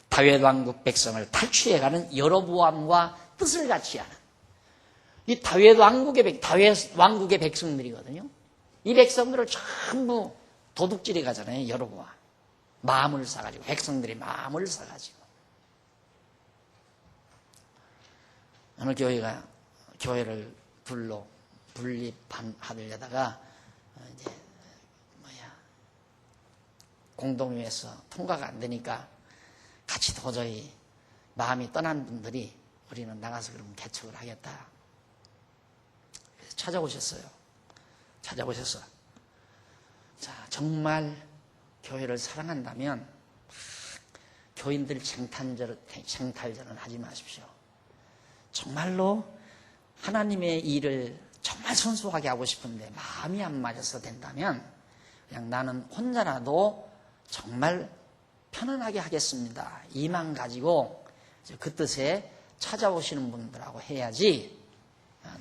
다윗 왕국 백성을 탈취해가는 여로보암과 뜻을 같이 하는 이 다윗 왕국의 백성들이거든요. 이 백성들을 전부 도둑질해 가잖아요. 여로보암 마음을 사가지고, 백성들의 마음을 사가지고. 어느 교회를 분립하려다가 이제 공동회에서 통과가 안 되니까 같이 도저히 마음이 떠난 분들이 우리는 나가서 그럼 개척을 하겠다. 그래서 찾아오셨어. 자, 정말 교회를 사랑한다면 교인들 생탈전은 하지 마십시오. 정말로 하나님의 일을 정말 순수하게 하고 싶은데 마음이 안 맞아서 된다면 그냥 나는 혼자라도 정말 편안하게 하겠습니다. 이만 가지고 그 뜻에 찾아오시는 분들하고 해야지,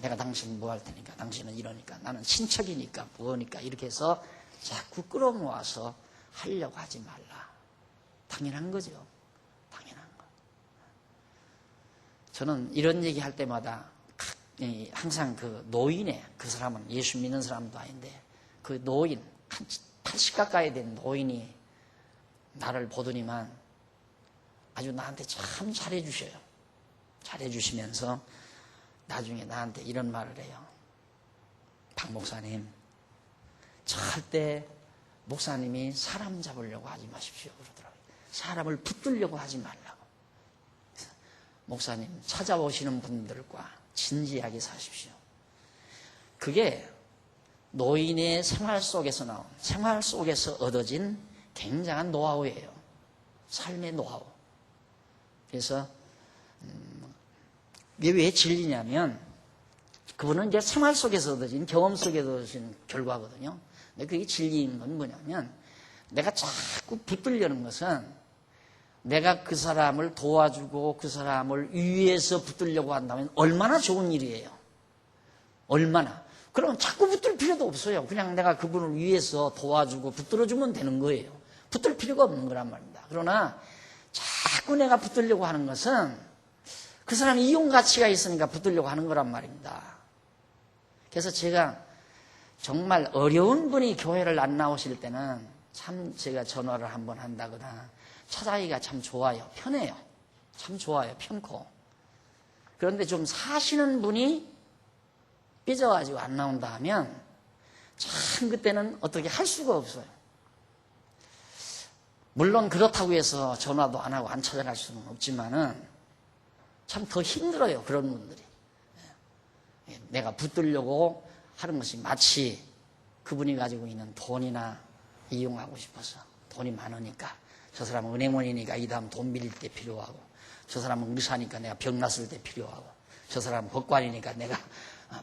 내가 당신 뭐 할 테니까, 당신은 이러니까, 나는 친척이니까 뭐니까 이렇게 해서 자꾸 끌어모아서 하려고 하지 말라. 당연한 거죠. 당연한 거. 저는 이런 얘기 할 때마다 항상 그 노인의, 그 사람은 예수 믿는 사람도 아닌데 그 노인, 80 가까이 된 노인이 나를 보더니만 아주 나한테 참 잘해주셔요. 잘해주시면서 나중에 나한테 이런 말을 해요. 박 목사님, 절대 목사님이 사람 잡으려고 하지 마십시오 그러더라고요. 사람을 붙들려고 하지 말라고. 목사님, 찾아오시는 분들과 진지하게 사십시오. 그게 노인의 생활 속에서 나온, 생활 속에서 얻어진 굉장한 노하우예요. 삶의 노하우. 그래서 왜 진리냐면 그분은 이제 생활 속에서 얻어진, 경험 속에서 얻어진 결과거든요. 근데 그게 진리인 건 뭐냐면, 내가 자꾸 붙들려는 것은 내가 그 사람을 도와주고 그 사람을 위해서 붙들려고 한다면 얼마나 좋은 일이에요. 얼마나. 그러면 자꾸 붙들 필요도 없어요. 그냥 내가 그분을 위해서 도와주고 붙들어주면 되는 거예요. 붙들 필요가 없는 거란 말입니다. 그러나 자꾸 내가 붙들려고 하는 것은 그 사람이 이용 가치가 있으니까 붙들려고 하는 거란 말입니다. 그래서 제가 정말 어려운 분이 교회를 안 나오실 때는 참 제가 전화를 한번 한다거나 찾아가기가 참 좋아요. 편해요. 참 좋아요. 편코. 그런데 좀 사시는 분이 삐져가지고 안 나온다 하면 참 그때는 어떻게 할 수가 없어요. 물론 그렇다고 해서 전화도 안 하고 안 찾아갈 수는 없지만은 참 더 힘들어요. 그런 분들이. 내가 붙들려고 하는 것이 마치 그분이 가지고 있는 돈이나 이용하고 싶어서 돈이 많으니까 저 사람은 은행원이니까 이 다음 돈 빌릴 때 필요하고 저 사람은 의사니까 내가 병 났을 때 필요하고 저 사람은 법관이니까 내가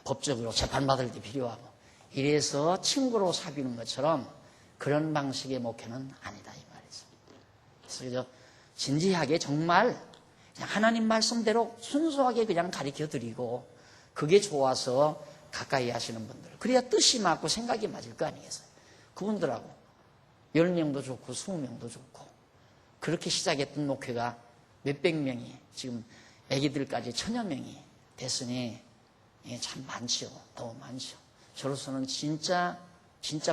법적으로 재판받을 때 필요하고 이래서 친구로 사귀는 것처럼 그런 방식의 목회는 아니다 이 말이죠. 그래서 진지하게 정말 그냥 하나님 말씀대로 순수하게 그냥 가르쳐 드리고 그게 좋아서 가까이 하시는 분들 그래야 뜻이 맞고 생각이 맞을 거 아니겠어요. 그분들하고 10명도 좋고 20명도 좋고 그렇게 시작했던 목회가 몇백 명이 지금 애기들까지 1000여 명이 됐으니 참 많지요. 너무 많죠. 저로서는 진짜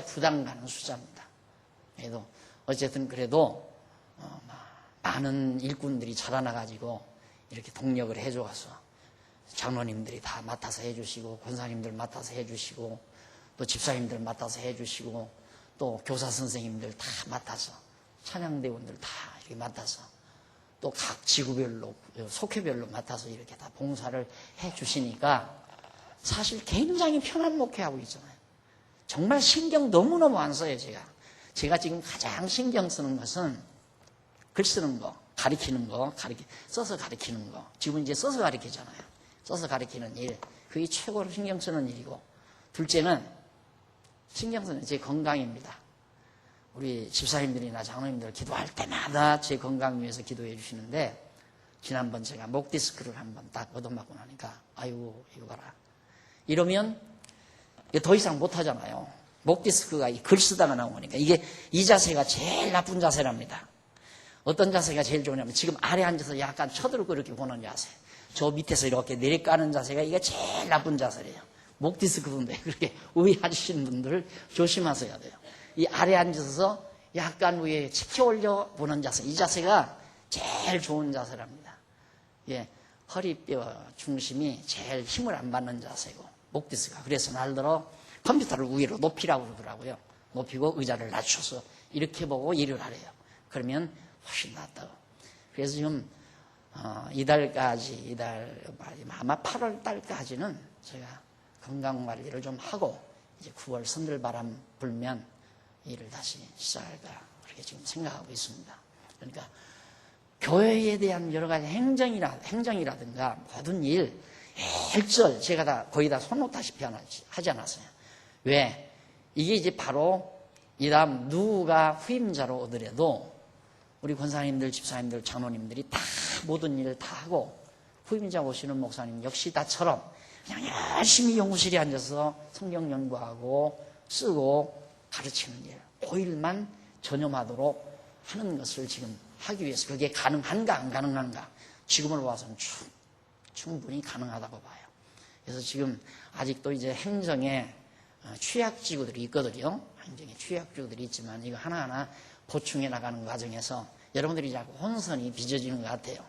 부담 가는 숫자입니다. 그래도 어쨌든 그래도 많은 일꾼들이 자라나가지고 이렇게 동력을 해줘서 장로님들이 다 맡아서 해주시고 권사님들 맡아서 해주시고 또 집사님들 맡아서 해주시고 또 교사 선생님들 다 맡아서 찬양대원들 다 이렇게 맡아서 또 각 지구별로 속회별로 맡아서 이렇게 다 봉사를 해주시니까 사실 굉장히 편한 목회하고 있잖아요. 정말 신경 너무너무 안 써요. 제가 지금 가장 신경 쓰는 것은 글 쓰는 거, 가르치는 거, 써서 가르치는 거. 지금 이제 써서 가르치잖아요. 써서 가르치는 일. 그게 최고로 신경 쓰는 일이고 둘째는 신경 쓰는 제 건강입니다. 우리 집사님들이나 장로님들 기도할 때마다 제 건강 위해서 기도해 주시는데 지난번 제가 목 디스크를 한번 딱 얻어맞고 나니까 아이고 이거 봐라. 이러면 더 이상 못하잖아요. 목 디스크가 글 쓰다가 나오니까 이게 이 자세가 제일 나쁜 자세랍니다. 어떤 자세가 제일 좋으냐면 지금 아래 앉아서 약간 쳐들고 이렇게 보는 자세. 저 밑에서 이렇게 내려가는 자세가 이게 제일 나쁜 자세래요. 목 디스크인데 그렇게 우회하시는 분들 조심하셔야 돼요. 이 아래 앉아서 약간 위에 치켜 올려 보는 자세. 이 자세가 제일 좋은 자세랍니다. 예, 허리뼈 중심이 제일 힘을 안 받는 자세고 목 디스크가. 그래서 날들어 컴퓨터를 위로 높이라고 그러더라고요. 높이고 의자를 낮춰서 이렇게 보고 일을 하래요. 그러면 훨씬 낫다고. 그래서 지금 이달 아마 8월 달까지는 제가 건강관리를 좀 하고 이제 9월 선들바람 불면 일을 다시 시작할까 그렇게 지금 생각하고 있습니다. 그러니까 교회에 대한 여러 가지 행정이라든가 모든 일 일절 제가 다 거의 다 손 놓다시피 하지 않았어요. 왜? 이게 이제 바로 이 다음 누가 후임자로 오더라도 우리 권사님들, 집사님들, 장로님들이 다 모든 일을 다 하고 후임자 오시는 목사님 역시 다처럼 그냥 열심히 연구실에 앉아서 성경 연구하고 쓰고 가르치는 일, 그 일만 전념하도록 하는 것을 지금 하기 위해서 그게 가능한가 안 가능한가 지금으로 봐서는 충분히 가능하다고 봐요. 그래서 지금 아직도 이제 행정에 취약지구들이 있거든요. 행정에 취약지구들이 있지만 이거 하나하나 보충해 나가는 과정에서 여러분들이 자꾸 혼선이 빚어지는 것 같아요.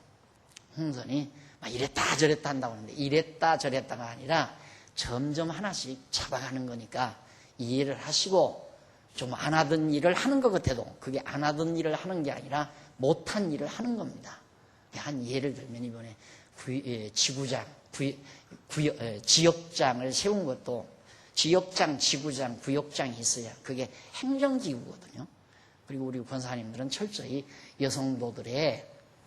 혼선이 막 이랬다 저랬다 한다고 하는데 이랬다 저랬다가 아니라 점점 하나씩 잡아가는 거니까 이해를 하시고 좀 안 하던 일을 하는 것 같아도 그게 안 하던 일을 하는 게 아니라 못한 일을 하는 겁니다. 한 예를 들면 이번에 지구장, 지역장을 세운 것도 지역장, 지구장, 구역장이 있어야 그게 행정기구거든요. 그리고 우리 권사님들은 철저히 여성도들의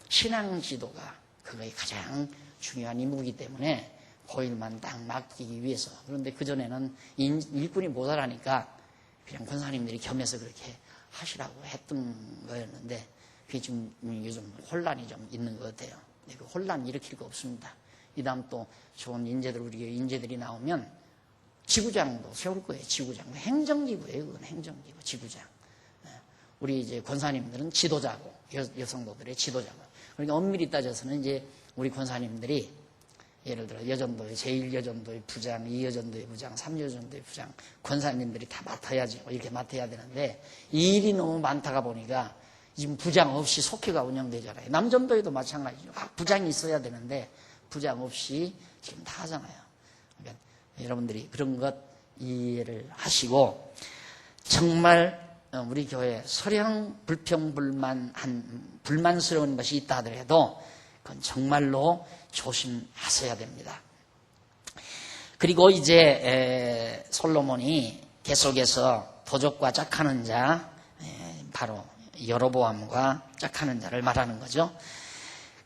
신앙 지도가 그거의 가장 중요한 임무이기 때문에 그 일만 딱 맡기기 위해서. 그런데 그전에는 일꾼이 모자라니까 그냥 권사님들이 겸해서 그렇게 하시라고 했던 거였는데 그게 좀 요즘 혼란이 좀 있는 것 같아요. 그 혼란 일으킬 거 없습니다. 이 다음 또 좋은 인재들, 우리 인재들이 나오면 지구장도 세울 거예요. 지구장. 행정기구예요. 그건 행정기구, 지구장. 우리 이제 권사님들은 지도자고, 여성도들의 지도자고. 그러니까 엄밀히 따져서는 이제 우리 권사님들이 예를 들어 여전도의 제1여전도의 부장, 2여전도의 부장, 3여전도의 부장, 권사님들이 다 맡아야지 이렇게 맡아야 되는데 이 일이 너무 많다가 보니까 지금 부장 없이 속회가 운영되잖아요. 남전도에도 마찬가지죠. 부장이 있어야 되는데 부장 없이 지금 다 하잖아요. 그러니까 여러분들이 그런 것 이해를 하시고 정말 우리 교회에 서량 불평불만한 불만스러운 것이 있다 하더라도 그건 정말로 조심하셔야 됩니다. 그리고 이제 솔로몬이 계속해서 도적과 짝하는 자, 바로 여로보암과 짝하는 자를 말하는 거죠.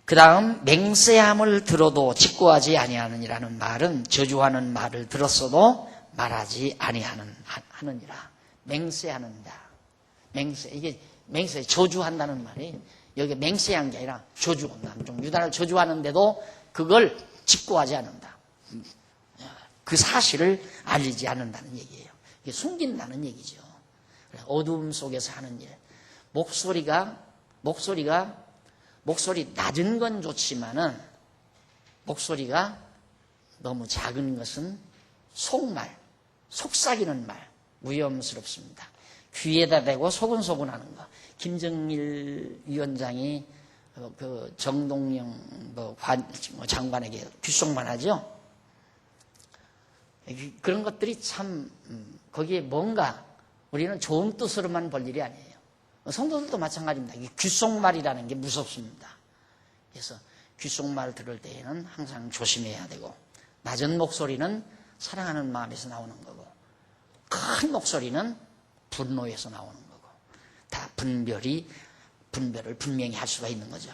그 다음 맹세함을 들어도 직고하지 아니하느니라는 저주하는 말을 들었어도 말하지 아니하느니라. 맹세하는 자. 맹세. 이게 맹세, 저주한다는 말이 여기 맹세한 게 아니라 저주고 남종 유다를 저주하는데도 그걸 직고하지 않는다. 그 사실을 알리지 않는다는 얘기예요. 이게 숨긴다는 얘기죠. 어두움 속에서 하는 일. 목소리 낮은 건 좋지만은 목소리가 너무 작은 것은 속말, 속삭이는 말, 위험스럽습니다. 귀에다 대고 소근소근 하는 거. 김정일 위원장이 그 정동영 장관에게 귓속말 하죠. 그런 것들이 참 거기에 뭔가 우리는 좋은 뜻으로만 볼 일이 아니에요. 성도들도 마찬가지입니다. 이 귓속말이라는 게 무섭습니다. 그래서 귓속말 들을 때에는 항상 조심해야 되고 낮은 목소리는 사랑하는 마음에서 나오는 거고 큰 목소리는 분노에서 나오는 거고 다 분별을 분명히 할 수가 있는 거죠.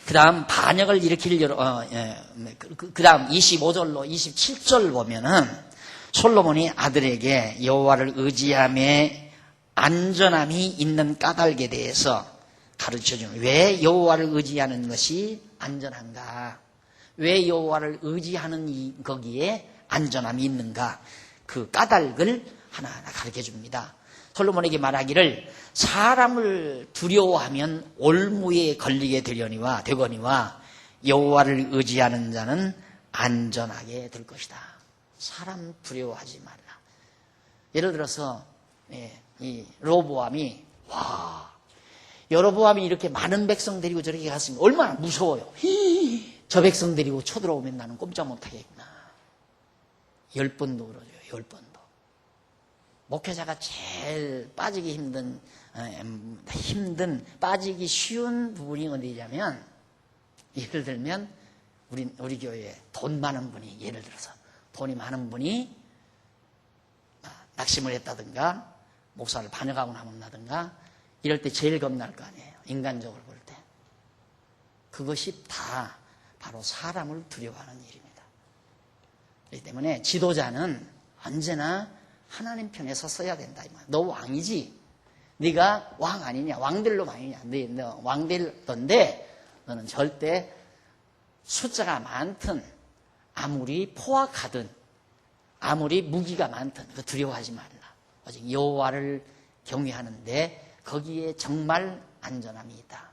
그 다음 반역을 일으킬 그 다음 25절로 27절 보면은 솔로몬이 아들에게 여호와를 의지함에 안전함이 있는 까닭에 대해서 가르쳐주는 왜 여호와를 의지하는 것이 안전한가? 왜 여호와를 의지하는 거기에 안전함이 있는가? 그 까닭을 하나하나 가르쳐줍니다. 솔로몬에게 말하기를 사람을 두려워하면 올무에 걸리게 되거니와 여호와를 의지하는 자는 안전하게 될 것이다. 사람 두려워하지 말라. 예를 들어서 이 로보암이 여로보암이 이렇게 많은 백성 데리고 저렇게 갔으면 얼마나 무서워요. 저 백성 데리고 쳐들어오면 나는 꼼짝 못하겠구나. 10번도 그러죠. 10번도. 목회자가 제일 빠지기 힘든 빠지기 쉬운 부분이 어디냐면 예를 들면 우리 교회에 돈 많은 분이 예를 들어서 돈이 많은 분이 낙심을 했다든가 목사를 반역하고 나온다든가 이럴 때 제일 겁날 거 아니에요. 인간적으로 볼 때. 그것이 다 바로 사람을 두려워하는 일입니다. 그렇기 때문에 지도자는 언제나 하나님 편에 섰어야 된다. 너 왕이지. 네가 왕 아니냐. 왕들로 왕이냐. 너 왕들던데 너는 절대 숫자가 많든 아무리 포악하든 아무리 무기가 많든 두려워하지 말라. 오직 여호와를 경외하는데 거기에 정말 안전함이 있다.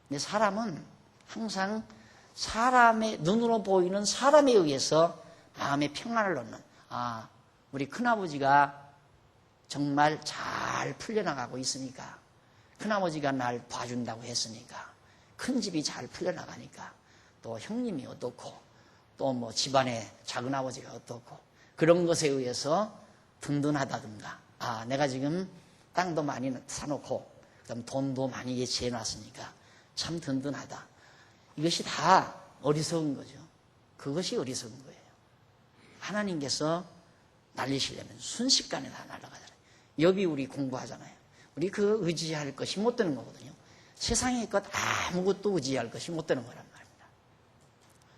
근데 사람은 항상 사람의 눈으로 보이는 사람에 의해서 마음의 평안을 얻는 우리 큰아버지가 정말 잘 풀려나가고 있으니까 큰아버지가 날 봐준다고 했으니까 큰 집이 잘 풀려나가니까 또 형님이 어떻고 또 뭐 집안에 작은아버지가 어떻고 그런 것에 의해서 든든하다든가 내가 지금 땅도 많이 사놓고 그다음 돈도 많이 예치해놨으니까 참 든든하다. 이것이 다 어리석은 거죠. 그것이 어리석은 거예요. 하나님께서 날리시려면 순식간에 다 날아가잖아요. 여비 우리 공부하잖아요. 우리 그 의지할 것이 못 되는 거거든요. 세상의 것 아무것도 의지할 것이 못 되는 거란 말입니다.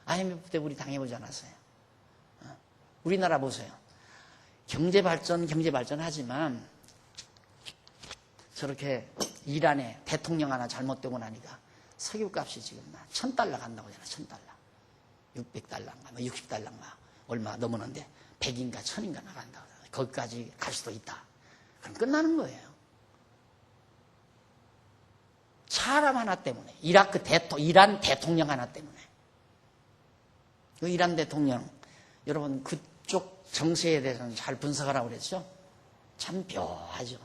IMF 때 우리 당해보지 않았어요. 우리나라 보세요. 경제발전 하지만 저렇게 이란에 대통령 하나 잘못되고 나니까 석유값이 지금 $1,000 간다고 하잖아요. $1,000. 600달러인가 60달러인가 얼마 넘었는데 100인가 1000인가 나간다고 하잖아요. 거기까지 갈 수도 있다. 그럼 끝나는 거예요. 사람 하나 때문에 이란 대통령 하나 때문에 그 이란 대통령, 여러분 그쪽 정세에 대해서는 잘 분석하라고 그랬죠? 참 묘하죠.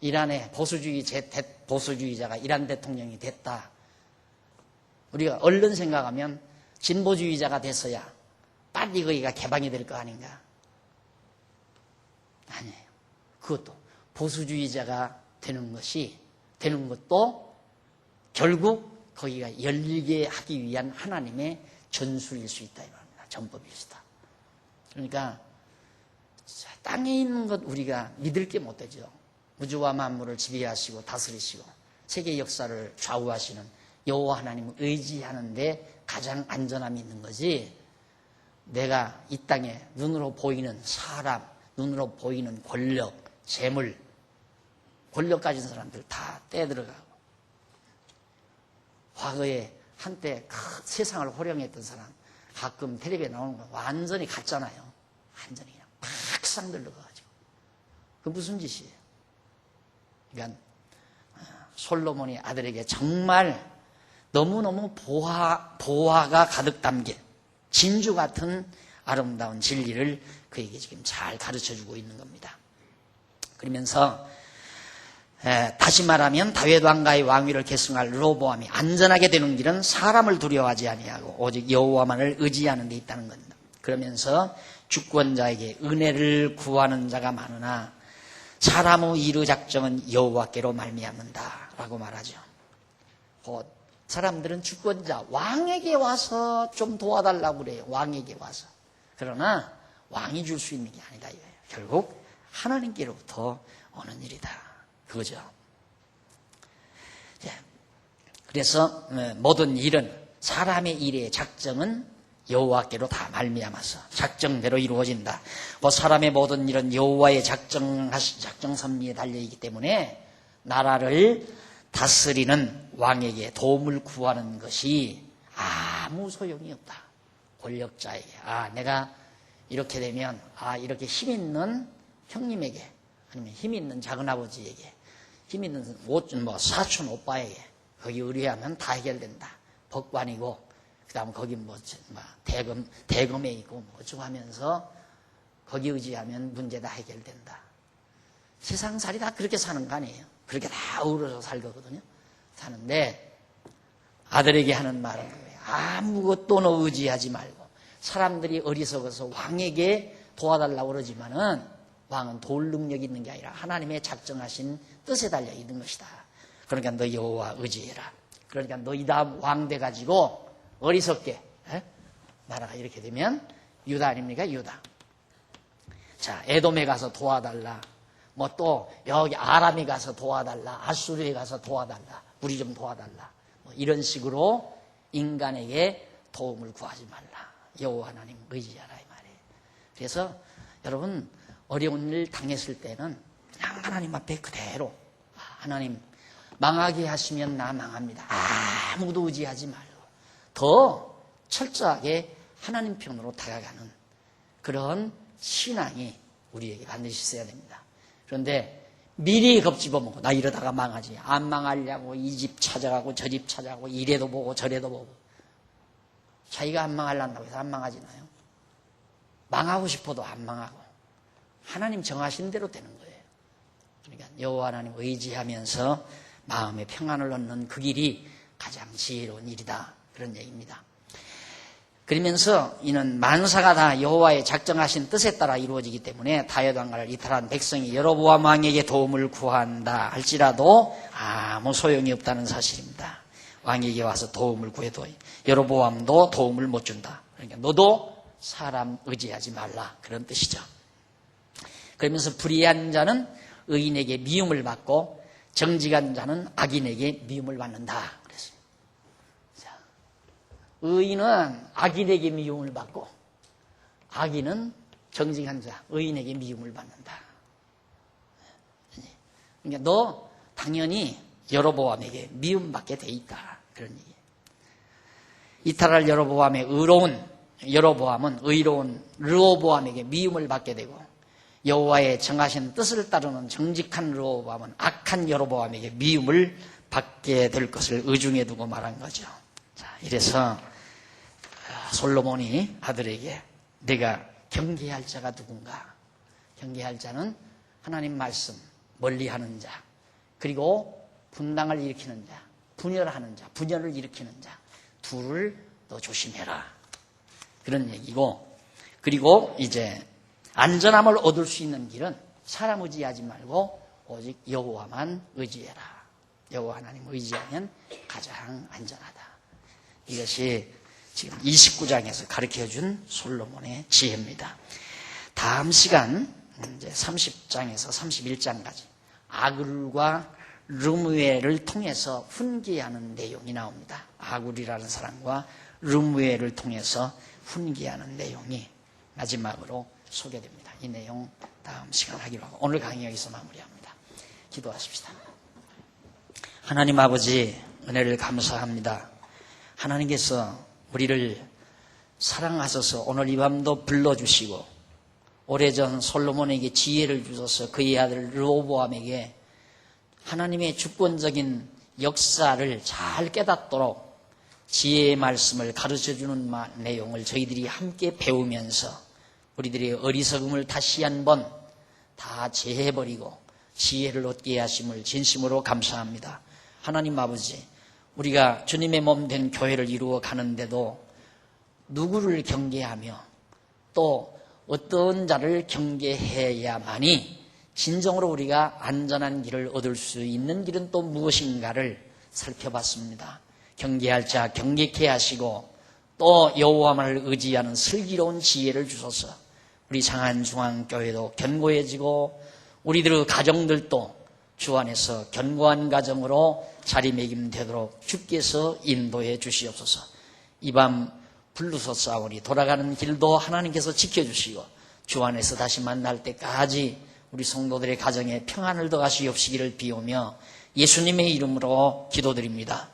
이란의 보수주의자가 이란 대통령이 됐다. 우리가 얼른 생각하면 진보주의자가 됐어야 빨리 거기가 개방이 될 거 아닌가? 아니에요. 그것도 보수주의자가 되는 것도 결국 거기가 열리게 하기 위한 하나님의 전술일 수 있다 이 말입니다. 전법일 수 있다. 그러니까 땅에 있는 것 우리가 믿을 게 못 되죠. 우주와 만물을 지배하시고 다스리시고 세계 역사를 좌우하시는 여호와 하나님을 의지하는데 가장 안전함이 있는 거지. 내가 이 땅에 눈으로 보이는 사람, 눈으로 보이는 권력, 재물, 권력 가진 사람들 다 떼들어가고 과거에 한때 세상을 호령했던 사람 가끔 텔레비에 나오는 거 완전히 같잖아요. 완전히 그냥 팍상 들러가가지고 그 무슨 짓이에요? 그러니까 솔로몬이 아들에게 정말 너무너무 보화가 가득 담긴 진주 같은 아름다운 진리를 그에게 지금 잘 가르쳐주고 있는 겁니다. 그러면서 다시 말하면 다윗 왕가의 왕위를 계승할 르호보암이 안전하게 되는 길은 사람을 두려워하지 아니하고 오직 여호와만을 의지하는 데 있다는 겁니다. 그러면서 주권자에게 은혜를 구하는 자가 많으나 사람의 이루 작정은 여호와께로 말미암는다 라고 말하죠. 곧 사람들은 주권자 왕에게 와서 좀 도와달라고 그래요. 왕에게 와서. 그러나 왕이 줄 수 있는 게 아니다 이거예요. 결국 하나님께로부터 오는 일이다. 그거죠. 그래서 모든 일은 사람의 일의 작정은 여호와께로 다 말미암아서 작정대로 이루어진다. 사람의 모든 일은 여호와의 작정 섭리에 달려있기 때문에 나라를 다스리는 왕에게 도움을 구하는 것이 아무 소용이 없다. 권력자에게 내가 이렇게 되면 이렇게 힘 있는 형님에게 아니면 힘 있는 작은아버지에게 힘 있는 사촌 오빠에게 거기 의뢰하면 다 해결된다. 법관이고 그 다음 거기 대검에 있고 어쩌고 하면서 거기 의지하면 문제 다 해결된다. 세상살이 다 그렇게 사는 거 아니에요. 그렇게 다 어우러져 살거든요. 사는데 아들에게 하는 말은 거예요. 아무것도 너 의지하지 말고 사람들이 어리석어서 왕에게 도와달라고 그러지만은 왕은 도울 능력이 있는 게 아니라 하나님의 작정하신 뜻에 달려 있는 것이다. 그러니까 너 여호와 의지해라. 그러니까 너 이 다음 왕 돼가지고 어리석게 나라가 이렇게 되면 유다 아닙니까? 유다. 자, 에돔에 가서 도와달라. 또 여기 아람에 가서 도와달라. 아수르에 가서 도와달라. 우리 좀 도와달라. 이런 식으로 인간에게 도움을 구하지 말라. 여호와 하나님 의지하라 이 말이에요. 그래서 여러분 어려운 일 당했을 때는 그냥 하나님 앞에 그대로 하나님 망하게 하시면 나 망합니다. 아무도 의지하지 말고 더 철저하게 하나님 편으로 다가가는 그런 신앙이 우리에게 반드시 있어야 됩니다. 그런데 미리 겁집어먹고 나 이러다가 망하지. 안 망하려고 이 집 찾아가고 저 집 찾아가고 이래도 보고 저래도 보고 자기가 안 망하려고 해서 안 망하지나요? 망하고 싶어도 안 망하고 하나님 정하신 대로 되는 거예요. 그러니까 여호와 하나님 의지하면서 마음의 평안을 얻는 그 길이 가장 지혜로운 일이다. 그런 얘기입니다. 그러면서 이는 만사가 다 여호와의 작정하신 뜻에 따라 이루어지기 때문에 다윗 왕가를 이탈한 백성이 여로보암 왕에게 도움을 구한다 할지라도 아무 소용이 없다는 사실입니다. 왕에게 와서 도움을 구해도 여로보암도 도움을 못 준다. 그러니까 너도 사람 의지하지 말라 그런 뜻이죠. 그러면서 불의한 자는 의인에게 미움을 받고 정직한 자는 악인에게 미움을 받는다. 그랬어요. 자, 의인은 악인에게 미움을 받고 악인은 정직한 자, 의인에게 미움을 받는다. 그러니까 너 당연히 여로보암에게 미움받게 돼 있다. 그런 얘기예요. 이탈할 여로보암의 의로운 여로보암은 의로운 르호보암에게 미움을 받게 되고 여호와의 정하신 뜻을 따르는 정직한 르호보암은 악한 여로보암에게 미움을 받게 될 것을 의중에 두고 말한 거죠. 자, 이래서 솔로몬이 아들에게 내가 경계할 자가 누군가? 경계할 자는 하나님 말씀 멀리하는 자, 그리고 분당을 일으키는 자, 분열하는 자, 분열을 일으키는 자, 둘을 너 조심해라. 그런 얘기고, 그리고 이제 안전함을 얻을 수 있는 길은 사람 의지하지 말고 오직 여호와만 의지해라. 여호와 하나님 의지하면 가장 안전하다. 이것이 지금 29장에서 가르쳐준 솔로몬의 지혜입니다. 다음 시간 이제 30장에서 31장까지 아굴과 르무엘을 통해서 훈계하는 내용이 나옵니다. 아굴이라는 사람과 르무엘을 통해서 훈계하는 내용이 마지막으로 소개됩니다. 이 내용 다음 시간 하기로 하고 오늘 강의 여기서 마무리합니다. 기도하십시다. 하나님 아버지, 은혜를 감사합니다. 하나님께서 우리를 사랑하셔서 오늘 이 밤도 불러주시고 오래전 솔로몬에게 지혜를 주셔서 그의 아들 르호보암에게 하나님의 주권적인 역사를 잘 깨닫도록 지혜의 말씀을 가르쳐주는 내용을 저희들이 함께 배우면서 우리들의 어리석음을 다시 한번 다 제해버리고 지혜를 얻게 하심을 진심으로 감사합니다. 하나님 아버지, 우리가 주님의 몸 된 교회를 이루어 가는데도 누구를 경계하며 또 어떤 자를 경계해야만이 진정으로 우리가 안전한 길을 얻을 수 있는 길은 또 무엇인가를 살펴봤습니다. 경계할 자 경계케 하시고 또 여호와만을 의지하는 슬기로운 지혜를 주셔서 우리 장안중앙교회도 견고해지고 우리들의 가정들도 주 안에서 견고한 가정으로 자리매김되도록 주께서 인도해 주시옵소서. 이 밤 불루소싸우리 돌아가는 길도 하나님께서 지켜주시고 주 안에서 다시 만날 때까지 우리 성도들의 가정에 평안을 더하시옵시기를 비우며 예수님의 이름으로 기도드립니다.